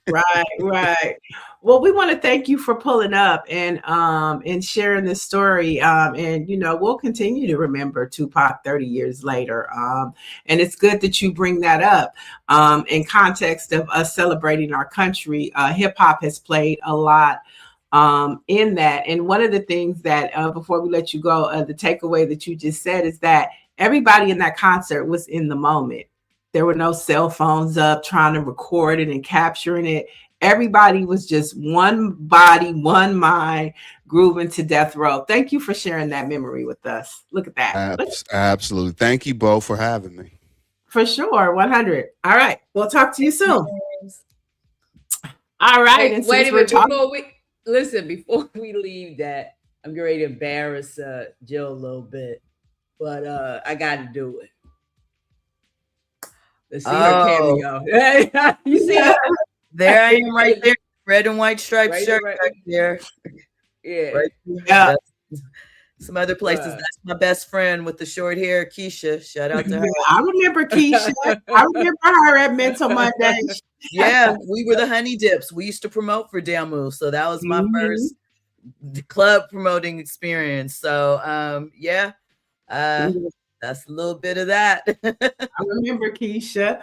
right. Well, we want to thank you for pulling up and sharing this story. And we'll continue to remember Tupac 30 years later. And it's good that you bring that up in context of us celebrating our country. Hip hop has played a lot in that. And one of the things that before we let you go, the takeaway that you just said is that everybody in that concert was in the moment. There were no cell phones up trying to record it and capturing it. Everybody was just one body, one mind, grooving to Death Row. Thank you for sharing that memory with us. Look at that. Absolutely. Thank you both for having me. For sure. 100. All right. We'll talk to you soon. All right. And wait a minute. Before we leave that, I'm getting ready to embarrass Jill a little bit, but I got to do it. Let's see her cameo. You see it? There I am, right there, red and white striped shirt right there. Yeah, right there. Yeah. Some other places. That's my best friend with the short hair, Keisha. Shout out to her. I remember Keisha. I remember her at Mental Monday. Yeah, we were the Honey Dips. We used to promote for Damu, so that was my first club promoting experience. So, that's a little bit of that. I remember Keisha.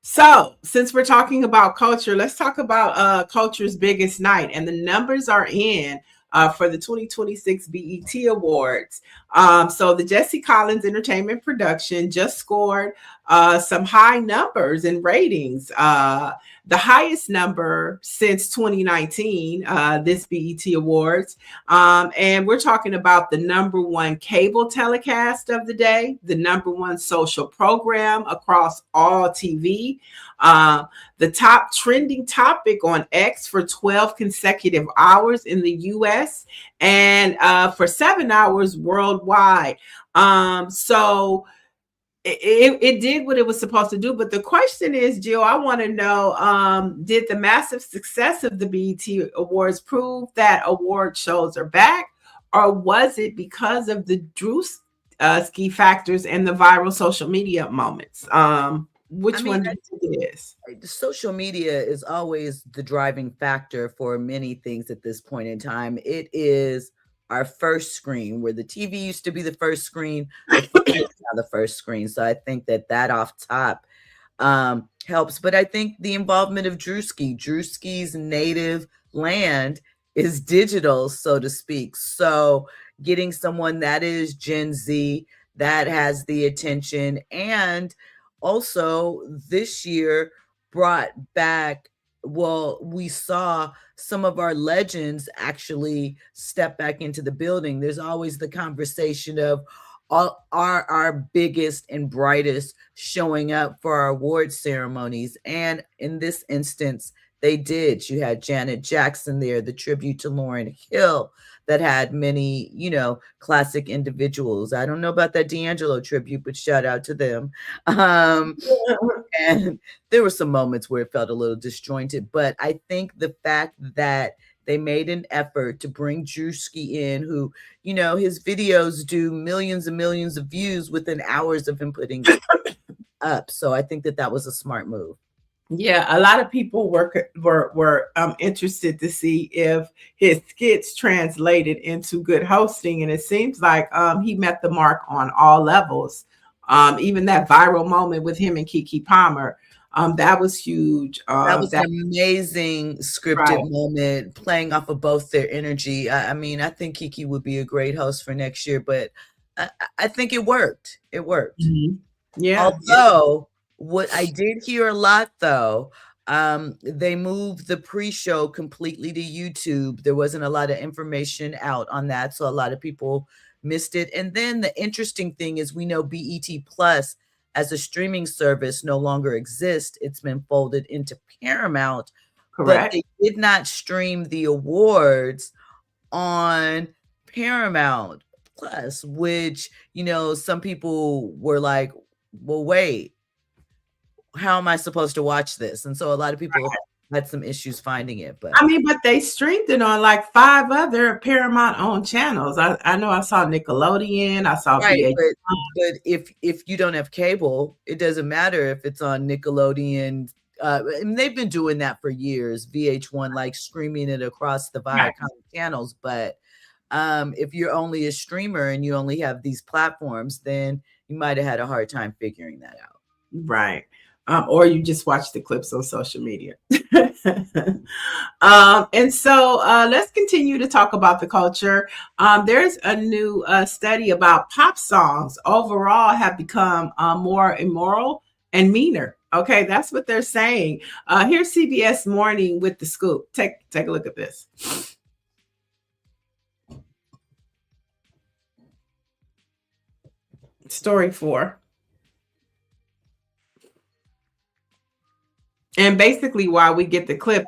So since we're talking about culture, let's talk about culture's biggest night. And the numbers are in for the 2026 BET Awards. So the Jesse Collins Entertainment production just scored some high numbers in ratings. The highest number since 2019, this BET Awards. And we're talking about the #1 cable telecast of the day, the #1 social program across all TV, the top trending topic on X for 12 consecutive hours in the US, and for 7 hours worldwide. So it did what it was supposed to do. But the question is, Jill, I want to know, did the massive success of the BET Awards prove that award shows are back? Or was it because of the Drewski factors and the viral social media moments? Which one do you think it is? Social media is always the driving factor for many things at this point in time. It is our first screen, where the TV used to be the first screen, the first screen. So I think that off top helps. But I think the involvement of Drewski's native land is digital, so to speak. So getting someone that is Gen Z, that has the attention, and also this year brought back, we saw some of our legends actually step back into the building. There's always the conversation of our biggest and brightest showing up for our award ceremonies. And in this instance, they did. You had Janet Jackson there, the tribute to Lauryn Hill that had many, classic individuals. I don't know about that D'Angelo tribute, but shout out to them. And there were some moments where it felt a little disjointed, but I think the fact that they made an effort to bring Drewski in, who, his videos do millions and millions of views within hours of him putting it up. So I think that was a smart move. Yeah, a lot of people were interested to see if his skits translated into good hosting, and it seems like he met the mark on all levels. Even that viral moment with him and Keke Palmer, That was huge. That was an amazing scripted moment, playing off of both their energy. I mean, I think Kiki would be a great host for next year, but I think it worked. It worked. Mm-hmm. Yeah. Although, what I did hear a lot, though, they moved the pre-show completely to YouTube. There wasn't a lot of information out on that, so a lot of people missed it. And then the interesting thing is, we know BET Plus as a streaming service no longer exists. It's been folded into Paramount. Correct. But they did not stream the awards on Paramount Plus, which, some people were like, well, wait, how am I supposed to watch this? And so a lot of people had some issues finding it. But but they streamed it on like 5 other Paramount owned channels. I know I saw Nickelodeon, I saw VH1. But if you don't have cable, it doesn't matter if it's on Nickelodeon. And they've been doing that for years. VH1 like streaming it across the Viacom channels. But if you're only a streamer and you only have these platforms, then you might have had a hard time figuring that out. Right. Or you just watch the clips on social media. And so let's continue to talk about the culture. There's a new study about pop songs overall have become more immoral and meaner. Okay, that's what they're saying. Here's CBS Morning with the scoop. Take a look at this. Story 4. And basically, while we get the clip,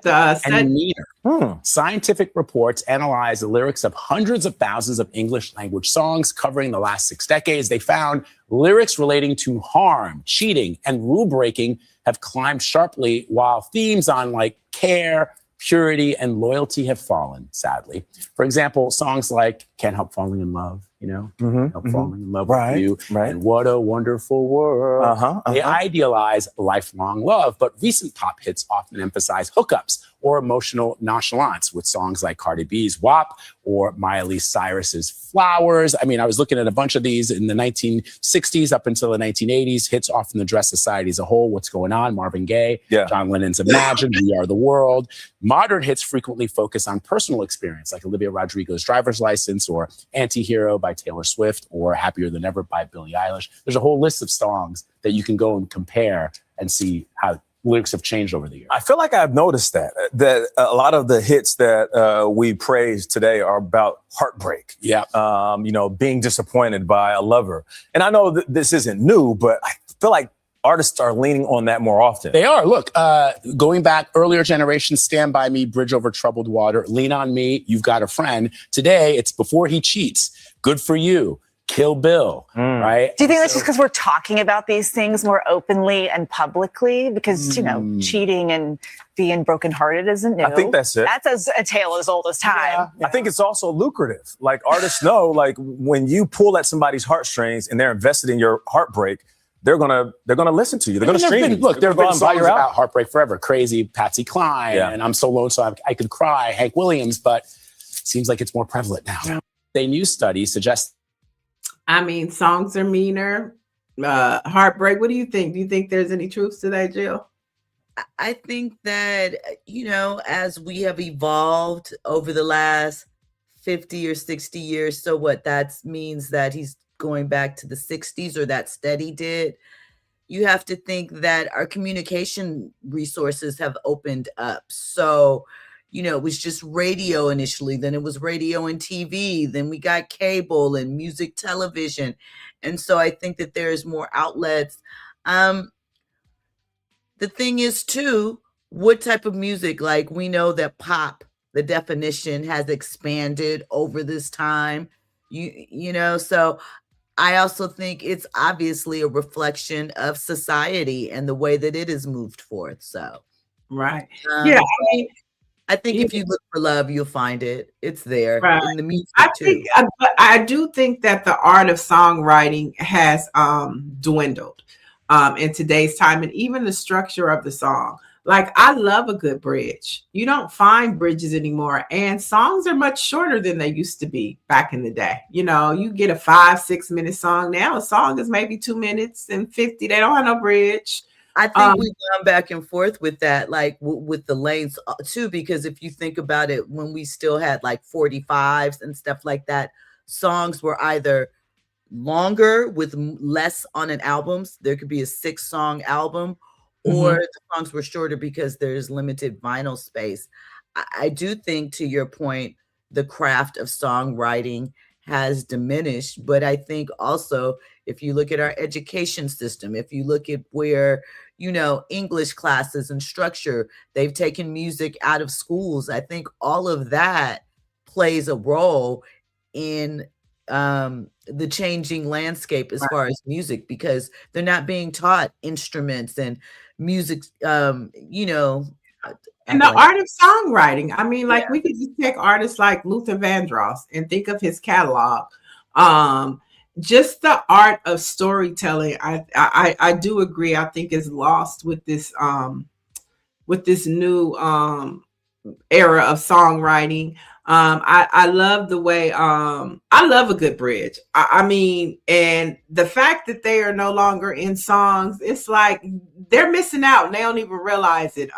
scientific reports analyzed the lyrics of hundreds of thousands of English language songs covering the last 6 decades. They found lyrics relating to harm, cheating, and rule breaking have climbed sharply, while themes on like care, purity, and loyalty have fallen, sadly. For example, songs like Can't Help Falling in Love, Help Falling in Love with You, and What a Wonderful World. They idealize lifelong love, but recent pop hits often emphasize hookups or emotional nonchalance with songs like Cardi B's WAP or Miley Cyrus's Flowers. I mean, I was looking at a bunch of these in the 1960s up until the 1980s. Hits often address society as a whole, what's going on, Marvin Gaye, John Lennon's Imagine, We Are the World. Modern hits frequently focus on personal experience, like Olivia Rodrigo's Driver's License or Anti-Hero by Taylor Swift or Happier Than Ever by Billie Eilish. There's a whole list of songs that you can go and compare and see how lyrics have changed over the years. I feel like I've noticed that a lot of the hits that we praise today are about heartbreak. Yeah. Being disappointed by a lover. And I know this isn't new, but I feel like artists are leaning on that more often. They are. Look, going back earlier generations, Stand By Me, Bridge Over Troubled Water, Lean on Me, You've Got a Friend. Today, it's Before He Cheats, Good for You, Kill Bill, right? Do you think that's just because we're talking about these things more openly and publicly? Because, cheating and being brokenhearted isn't new. I think that's it. That's a tale as old as time. I think it's also lucrative. Like artists know, like when you pull at somebody's heartstrings and they're invested in your heartbreak, they're gonna listen to you. They're gonna stream you. Look, there have been songs about heartbreak forever. Crazy, Patsy Cline, and I'm So Alone So I Could Cry, Hank Williams, but it seems like it's more prevalent now. A new study suggests songs are meaner. Heartbreak. What do you think? Do you think there's any truth to that, Jill? I think that, as we have evolved over the last 50 or 60 years, so what that means that he's going back to the 60s, or that study did, you have to think that our communication resources have opened up. So, it was just radio initially, then it was radio and TV, then we got cable and music television. And so I think that there's more outlets. The thing is too, what type of music? Like, we know that pop, the definition has expanded over this time, so I also think it's obviously a reflection of society and the way that it has moved forth. So, right. I think if you look for love, you'll find it. It's there in the music too. I do think that the art of songwriting has dwindled in today's time, and even the structure of the song. Like, I love a good bridge. You don't find bridges anymore, and songs are much shorter than they used to be back in the day. You get a 5-6 minute song now. A song is maybe 2 minutes and 50. They don't have no bridge. I think we've gone back and forth with that, like with the lanes too, because if you think about it, when we still had like 45s and stuff like that, songs were either longer with less on an albums. There could be a 6-song album, or the songs were shorter because there's limited vinyl space. I do think, to your point, the craft of songwriting has diminished, but I think also if you look at our education system, if you look at where, you know, English classes and structure, they've taken music out of schools. I think all of that plays a role in the changing landscape as far as music, because they're not being taught instruments and music, you know. And the art of songwriting. I mean, like we could just take artists like Luther Vandross and think of his catalog. Just the art of storytelling, I do agree, I think is lost with this new era of songwriting. I love the way I love a good bridge. I mean, and the fact that they are no longer in songs, it's like they're missing out and they don't even realize it.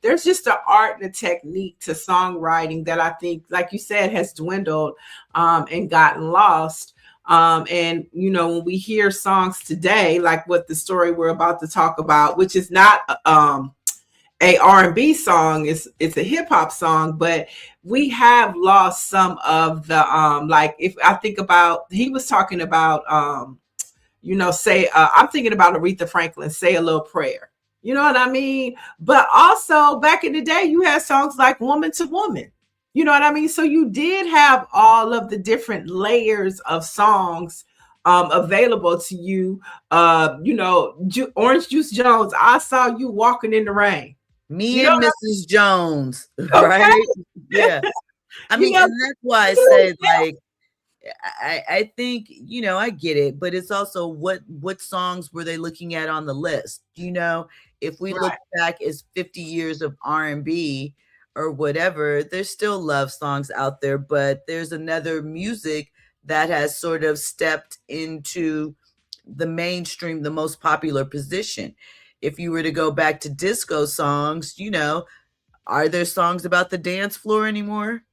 There's just an art and a technique to songwriting that I think, like you said, has dwindled and gotten lost. And you know, when we hear songs today, like what the story we're about to talk about, which is not a R&B song, it's a hip hop song, but we have lost some of the like, if I think about, he was talking about you know, say I'm thinking about Aretha Franklin, Say a Little Prayer. You know what I mean? But also back in the day, you had songs like Woman to Woman. You know what I mean? So you did have all of the different layers of songs available to you. You know, Orange Juice Jones, I Saw You Walking in the Rain. Me and Mrs. Jones, right? Yeah. I mean, and that's why I say, like, I think, you know, I get it, but it's also what songs were they looking at on the list? You know, if we look back as 50 years of R&B or whatever, there's still love songs out there, but there's another music that has sort of stepped into the mainstream, the most popular position. If you were to go back to disco songs, you know, are there songs about the dance floor anymore?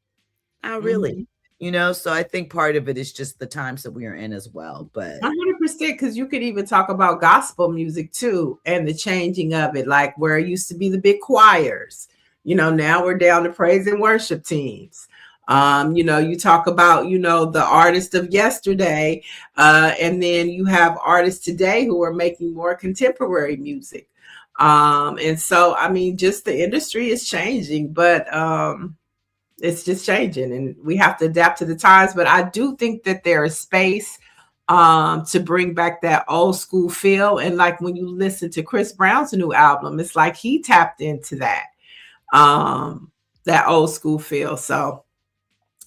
Not really. You know, so I think part of it is just the times that we are in as well. But 100%, because you could even talk about gospel music too, and the changing of it, like where it used to be the big choirs. You know, now we're down to praise and worship teams. You know, you talk about, you know, the artists of yesterday, and then you have artists today who are making more contemporary music. And so, I mean, just the industry is changing, but it's just changing and we have to adapt to the times. But I do think that there is space to bring back that old school feel. And like when you listen to Chris Brown's new album, it's like he tapped into that old school feel. So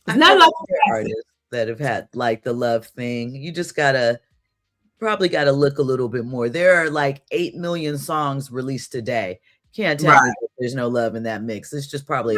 it's not like artists that have had like the love thing. You just probably gotta look a little bit more. There are like 8 million songs released today. Can't tell me that there's no love in that mix. It's just probably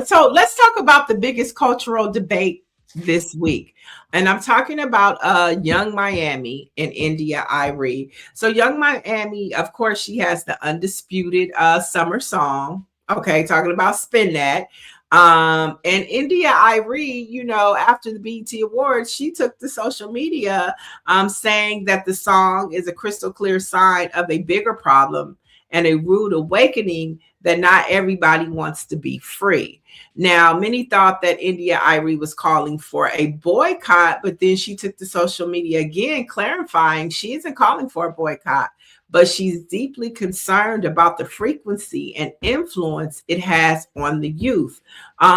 so let's talk about the biggest cultural debate this week. And I'm talking about Young Miami and India.Arie. So Young Miami, of course, she has the undisputed summer song. Okay, talking about Spin That. And India.Arie, you know, after the BET Awards, she took to social media saying that the song is a crystal clear sign of a bigger problem and a rude awakening that not everybody wants to be free. Now, many thought that India.Arie was calling for a boycott, but then she took to social media again, clarifying she isn't calling for a boycott, but she's deeply concerned about the frequency and influence it has on the youth.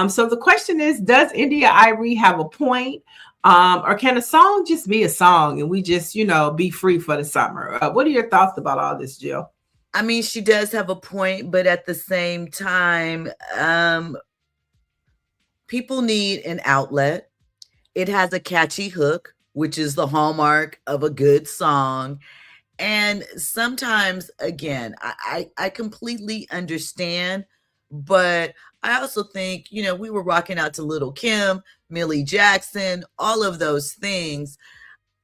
So the question is, does India.Arie have a point? Or can a song just be a song and we just, you know, be free for the summer? What are your thoughts about all this, Jill? I mean, she does have a point, but at the same time, people need an outlet. It has a catchy hook, which is the hallmark of a good song. And sometimes, again, I completely understand, but I also think, you know, we were rocking out to Little Kim, Millie Jackson, all of those things.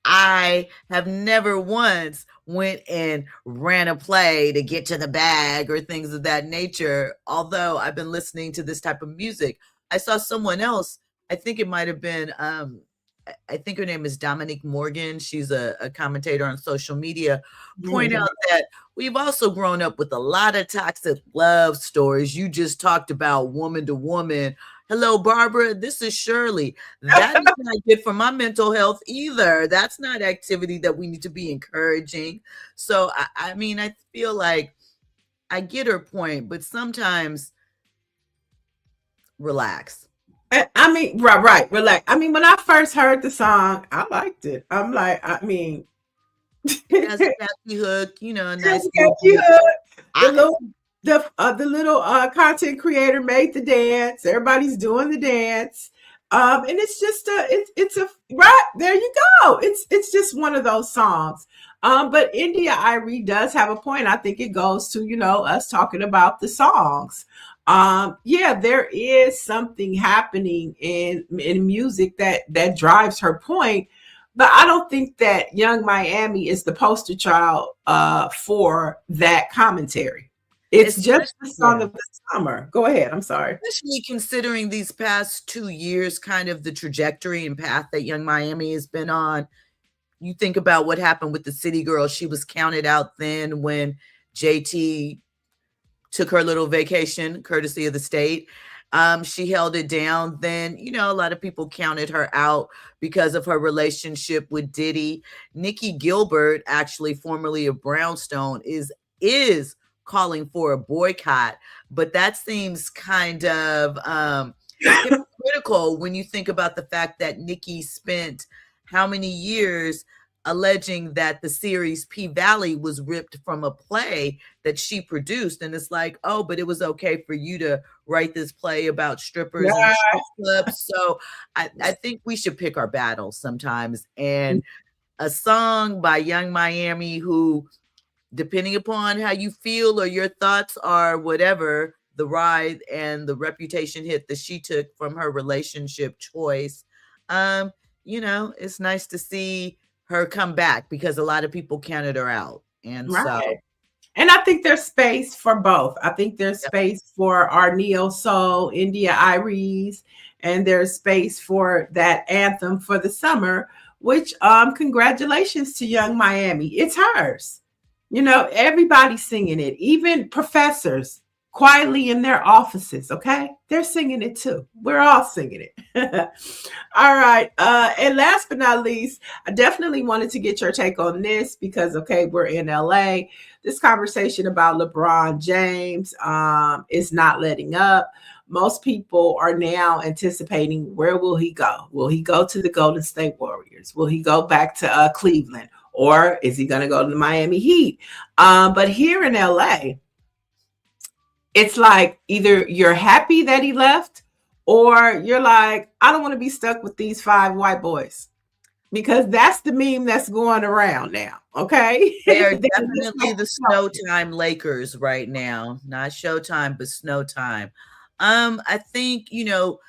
I have never once went and ran a play to get to the bag or things of that nature. Although I've been listening to this type of music, I saw someone else. I think it might have been, I think her name is Dominique Morgan. She's a commentator on social media. Point out that we've also grown up with a lot of toxic love stories. You just talked about woman to woman. Hello, Barbara. This is Shirley. That is not good for my mental health either. That's not activity that we need to be encouraging. So, I mean, I feel like I get her point, but sometimes relax. I mean, right, relax. I mean, when I first heard the song, I liked it. I'm like, I mean, That's a catchy hook, you know, nice. The little content creator made the dance. Everybody's doing the dance, and it's just it's a right there. You go. It's just one of those songs. But India Irie does have a point. I think it goes to, you know, us talking about the songs. Yeah, there is something happening in music that drives her point. But I don't think that Young Miami is the poster child for that commentary. It's just the song of the summer. Go ahead. I'm sorry. Especially considering these past 2 years, kind of the trajectory and path that Young Miami has been on. You think about what happened with the City Girl. She was counted out then when JT took her little vacation, courtesy of the state. She held it down. Then, you know, a lot of people counted her out because of her relationship with Diddy. Nikki Gilbert, actually formerly of Brownstone, is calling for a boycott, but that seems kind of hypocritical when you think about the fact that Nikki spent how many years alleging that the series P-Valley was ripped from a play that she produced. And it's like, oh, but it was okay for you to write this play about strippers and strip clubs. So I think we should pick our battles sometimes. And a song by Young Miami, who, depending upon how you feel or your thoughts are, whatever, the ride and the reputation hit that she took from her relationship choice, you know, it's nice to see her come back because a lot of people counted her out. And so, and I think there's space for both. I think there's space for our neo soul India Iries, and there's space for that anthem for the summer, which congratulations to Young Miami. It's hers. You know, everybody's singing it, even professors quietly in their offices. Okay, they're singing it too. We're all singing it. All right. And last but not least, I definitely wanted to get your take on this because, okay, we're in LA. This conversation about LeBron James is not letting up. Most people are now anticipating, where will he go? Will he go to the Golden State Warriors? Will he go back to Cleveland? Or is he going to go to the Miami Heat? But here in LA, it's like either you're happy that he left, or you're like, I don't want to be stuck with these 5 white boys, because that's the meme that's going around now. Okay. They're definitely the Snowtime Lakers right now. Not Showtime, but Snowtime. I think, you know,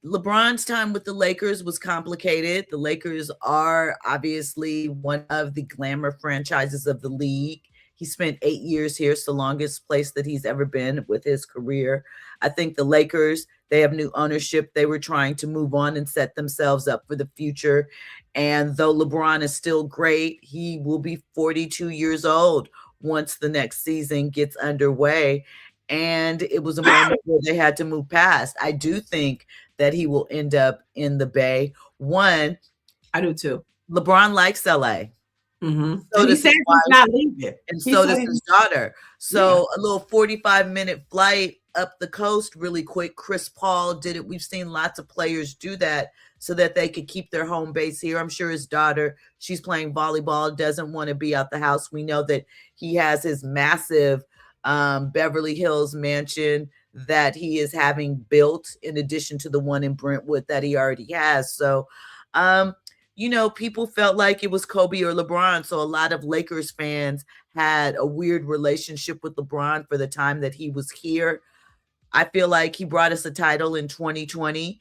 LeBron's time with the Lakers was complicated. The Lakers are obviously one of the glamour franchises of the league. He spent 8 years here. It's the longest place that he's ever been with his career. I think the Lakers, they have new ownership. They were trying to move on and set themselves up for the future. And though LeBron is still great, he will be 42 years old once the next season gets underway. And it was a moment where they had to move past. I do think that he will end up in the Bay. One, I do too. LeBron likes LA. Mm-hmm. So and he said he's not leaving. And so does his daughter. So a little 45-minute flight up the coast really quick. Chris Paul did it. We've seen lots of players do that so that they could keep their home base here. I'm sure his daughter, she's playing volleyball, doesn't want to be out the house. We know that he has his massive Beverly Hills mansion that he is having built in addition to the one in Brentwood that he already has. So, you know, people felt like it was Kobe or LeBron. So a lot of Lakers fans had a weird relationship with LeBron for the time that he was here. I feel like he brought us a title in 2020.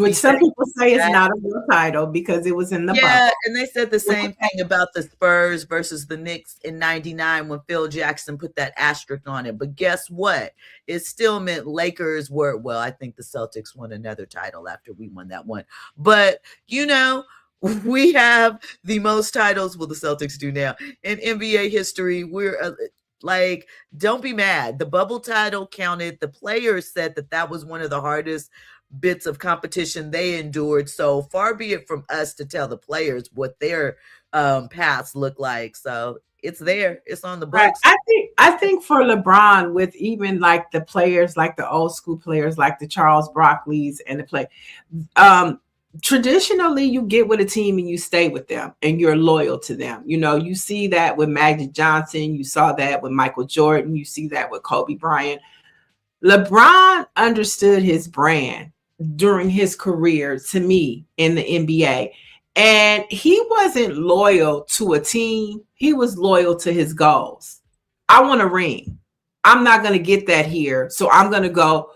Which some people say is not a real title because it was in the bubble. And they said the same thing about the Spurs versus the Knicks in '99 when Phil Jackson put that asterisk on it. But guess what? It still meant Lakers were, well, I think the Celtics won another title after we won that one. But, you know, we have the most titles, well, the Celtics do now, in NBA history. We're like, don't be mad. The bubble title counted. The players said that was one of the hardest bits of competition they endured. So far be it from us to tell the players what their paths look like. So it's there. It's on the books. I think for LeBron, with even like the players, like the old school players, like the Charles Brockleys and the play, traditionally you get with a team and you stay with them and you're loyal to them. You know, you see that with Magic Johnson. You saw that with Michael Jordan. You see that with Kobe Bryant. LeBron understood his brand during his career, to me, in the NBA. And he wasn't loyal to a team. He was loyal to his goals. I want a ring. I'm not going to get that here. So I'm going to go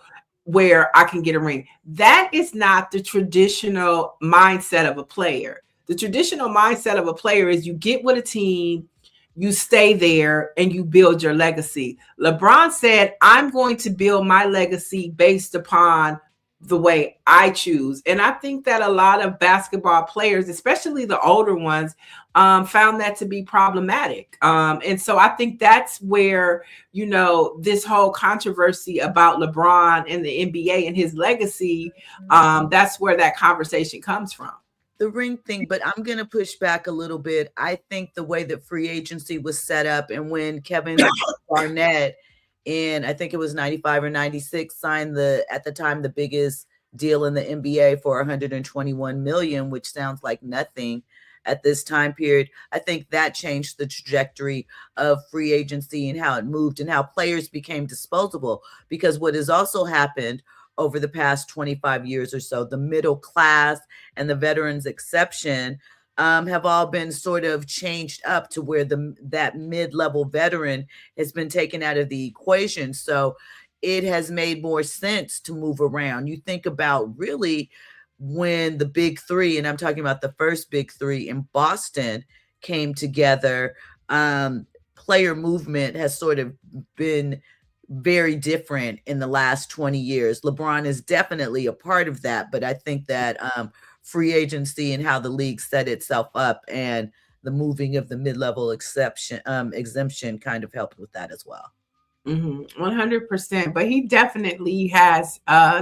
where I can get a ring. That is not the traditional mindset of a player. The traditional mindset of a player is you get with a team, you stay there, and you build your legacy. LeBron said, I'm going to build my legacy based upon the way I choose. And I think that a lot of basketball players, especially the older ones, found that to be problematic. And so I think that's where, you know, this whole controversy about LeBron and the NBA and his legacy, that's where that conversation comes from. The ring thing, but I'm going to push back a little bit. I think the way that free agency was set up, and when Kevin Garnett in, I think it was 95 or 96, signed at the time, the biggest deal in the NBA for $121 million, which sounds like nothing at this time period. I think that changed the trajectory of free agency and how it moved and how players became disposable. Because what has also happened over the past 25 years or so, the middle class and the veterans exception have all been sort of changed up to where that mid-level veteran has been taken out of the equation. So it has made more sense to move around. You think about really when the big three, and I'm talking about the first big three in Boston, came together, player movement has sort of been very different in the last 20 years. LeBron is definitely a part of that, but I think that free agency and how the league set itself up and the moving of the mid-level exemption kind of helped with that as well. 100%. But he definitely has,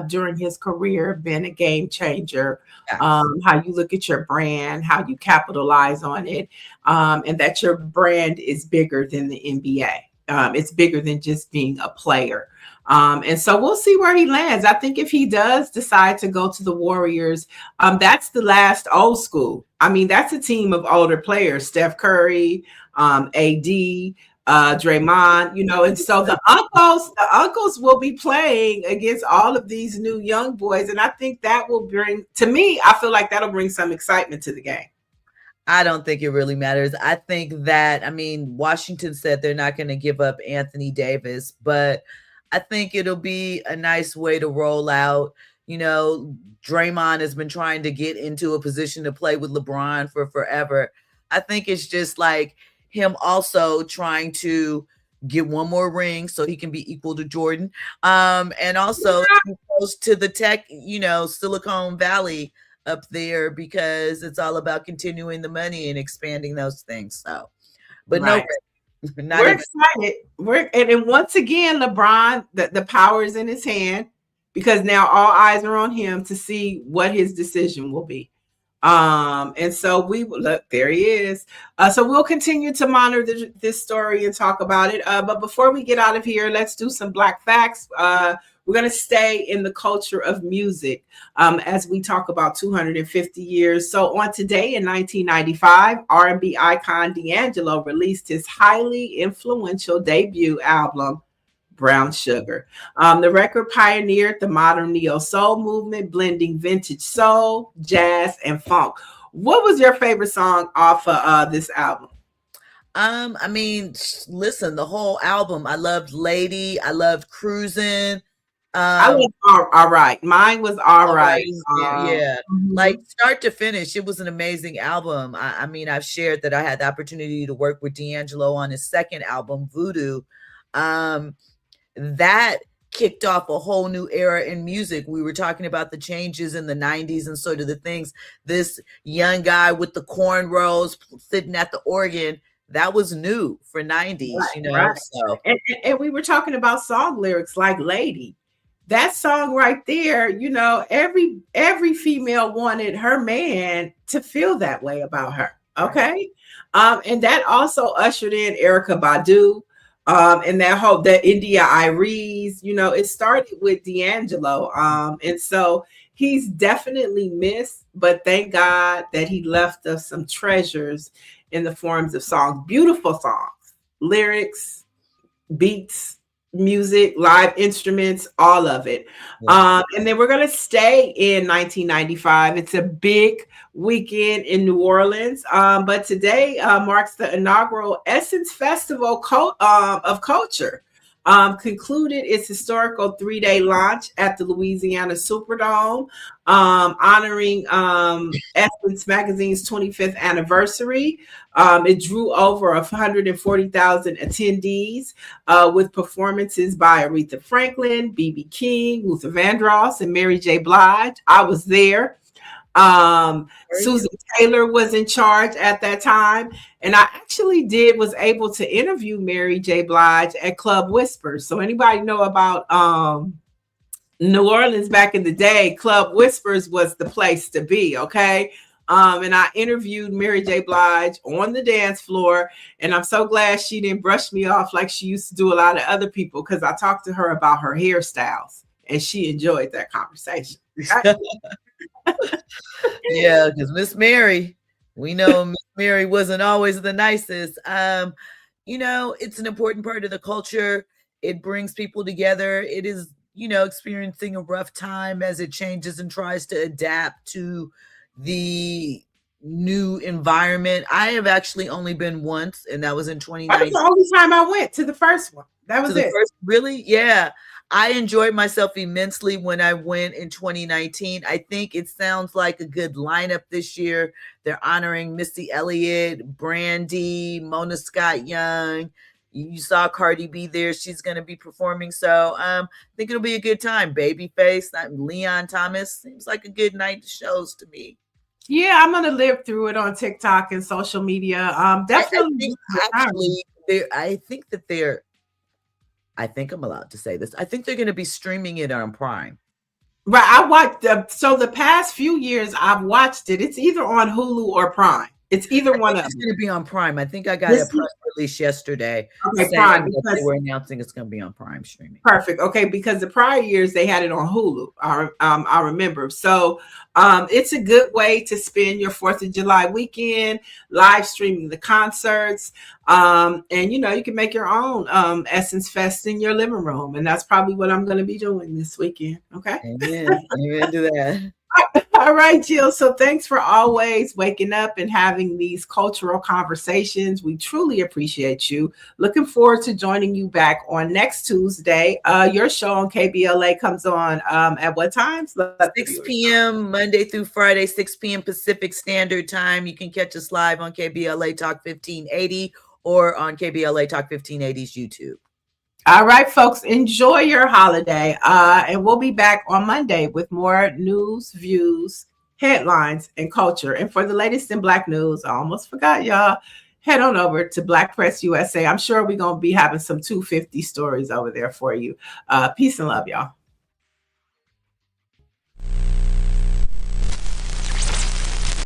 during his career, been a game changer. Yes. How you look at your brand, how you capitalize on it, and that your brand is bigger than the NBA. It's bigger than just being a player. And so we'll see where he lands. I think if he does decide to go to the Warriors, that's the last old school. I mean, that's a team of older players, Steph Curry, AD, Draymond, you know, and so the uncles will be playing against all of these new young boys. And I think that will bring, to me, I feel like that'll bring some excitement to the game. I don't think it really matters. I think that, I mean, Washington said they're not going to give up Anthony Davis, but I think it'll be a nice way to roll out. You know, Draymond has been trying to get into a position to play with LeBron for forever. I think it's just like him also trying to get one more ring so he can be equal to Jordan. And also goes to the tech, you know, Silicon Valley up there because it's all about continuing the money and expanding those things. So, but right. No, we're excited. And once again, LeBron, the power is in his hand because now all eyes are on him to see what his decision will be. And so we look, there he is. So we'll continue to monitor this story and talk about it. But before we get out of here, let's do some Black facts. We're going to stay in the culture of music as we talk about 250 years. So on today in 1995, R&B icon D'Angelo released his highly influential debut album, Brown Sugar. The record pioneered the modern neo-soul movement, blending vintage soul, jazz, and funk. What was your favorite song off of this album? I mean, listen, the whole album. I loved Lady. I loved Cruisin'. I was all right. Mine was all right. Yeah. Like start to finish, it was an amazing album. I mean, I've shared that I had the opportunity to work with D'Angelo on his second album, Voodoo. That kicked off a whole new era in music. We were talking about the changes in the 90s and sort of the things. This young guy with the cornrows sitting at the organ, that was new for 90s, Right, you know. right. So And we were talking about song lyrics like Lady. That song right there, you know, every female wanted her man to feel that way about her. Okay. And that also ushered in Erykah Badu. And that India Iries, you know, it started with D'Angelo. And so he's definitely missed, but thank God that he left us some treasures in the forms of songs, beautiful songs, lyrics, beats, music, live instruments, all of it. And then we're going to stay in 1995. It's a big weekend in New Orleans. But today marks the inaugural Essence Festival of Culture. Concluded its historical 3-day launch at the Louisiana Superdome, honoring Essence Magazine's 25th anniversary. It drew over 140,000 attendees with performances by Aretha Franklin, B.B. King, Luther Vandross, and Mary J. Blige. I was there. Susan Taylor was in charge at that time, and I actually was able to interview Mary J. Blige at Club Whispers. So anybody know about New Orleans back in the day, Club Whispers was the place to be. Okay. And I interviewed Mary J. Blige on the dance floor, and I'm so glad she didn't brush me off like she used to do a lot of other people, because I talked to her about her hairstyles and she enjoyed that conversation. yeah, because Miss Mary, we know Miss Mary wasn't always the nicest. You know, it's an important part of the culture. It brings people together. It is, you know, experiencing a rough time as it changes and tries to adapt to the new environment. I have actually only been once, and that was in 2019. That was the only time I went to the first one. That was it. Really? Yeah. I enjoyed myself immensely when I went in 2019. I think it sounds like a good lineup this year. They're honoring Missy Elliott, Brandy, Mona Scott Young. You saw Cardi B there. She's going to be performing. So I think it'll be a good time. Babyface, Leon Thomas. Seems like a good night of shows to me. Yeah, I'm going to live through it on TikTok and social media. Definitely. I think I'm allowed to say this. I think they're going to be streaming it on Prime. Right. I watched. So the past few years, I've watched it. It's either on Hulu or Prime. It's either one of them. It's going to be on Prime. I think I got a press release yesterday. Okay, Prime. They were announcing it's going to be on Prime streaming. Perfect. Okay, because the prior years they had it on Hulu. I remember. So it's a good way to spend your 4th of July weekend live streaming the concerts. And you know, you can make your own Essence Fest in your living room, and that's probably what I'm going to be doing this weekend. Okay. Amen. Amen to that. All right, Jill. So thanks for always waking up and having these cultural conversations. We truly appreciate you. Looking forward to joining you back on next Tuesday. Your show on KBLA comes on at what times? 6 p.m. Monday through Friday, 6 p.m. Pacific Standard Time. You can catch us live on KBLA Talk 1580 or on KBLA Talk 1580's YouTube. All right, folks, enjoy your holiday. And we'll be back on Monday with more news, views, headlines, and culture. And for the latest in Black news, I almost forgot, y'all, head on over to Black Press USA. I'm sure we're going to be having some 250 stories over there for you. Peace and love, y'all.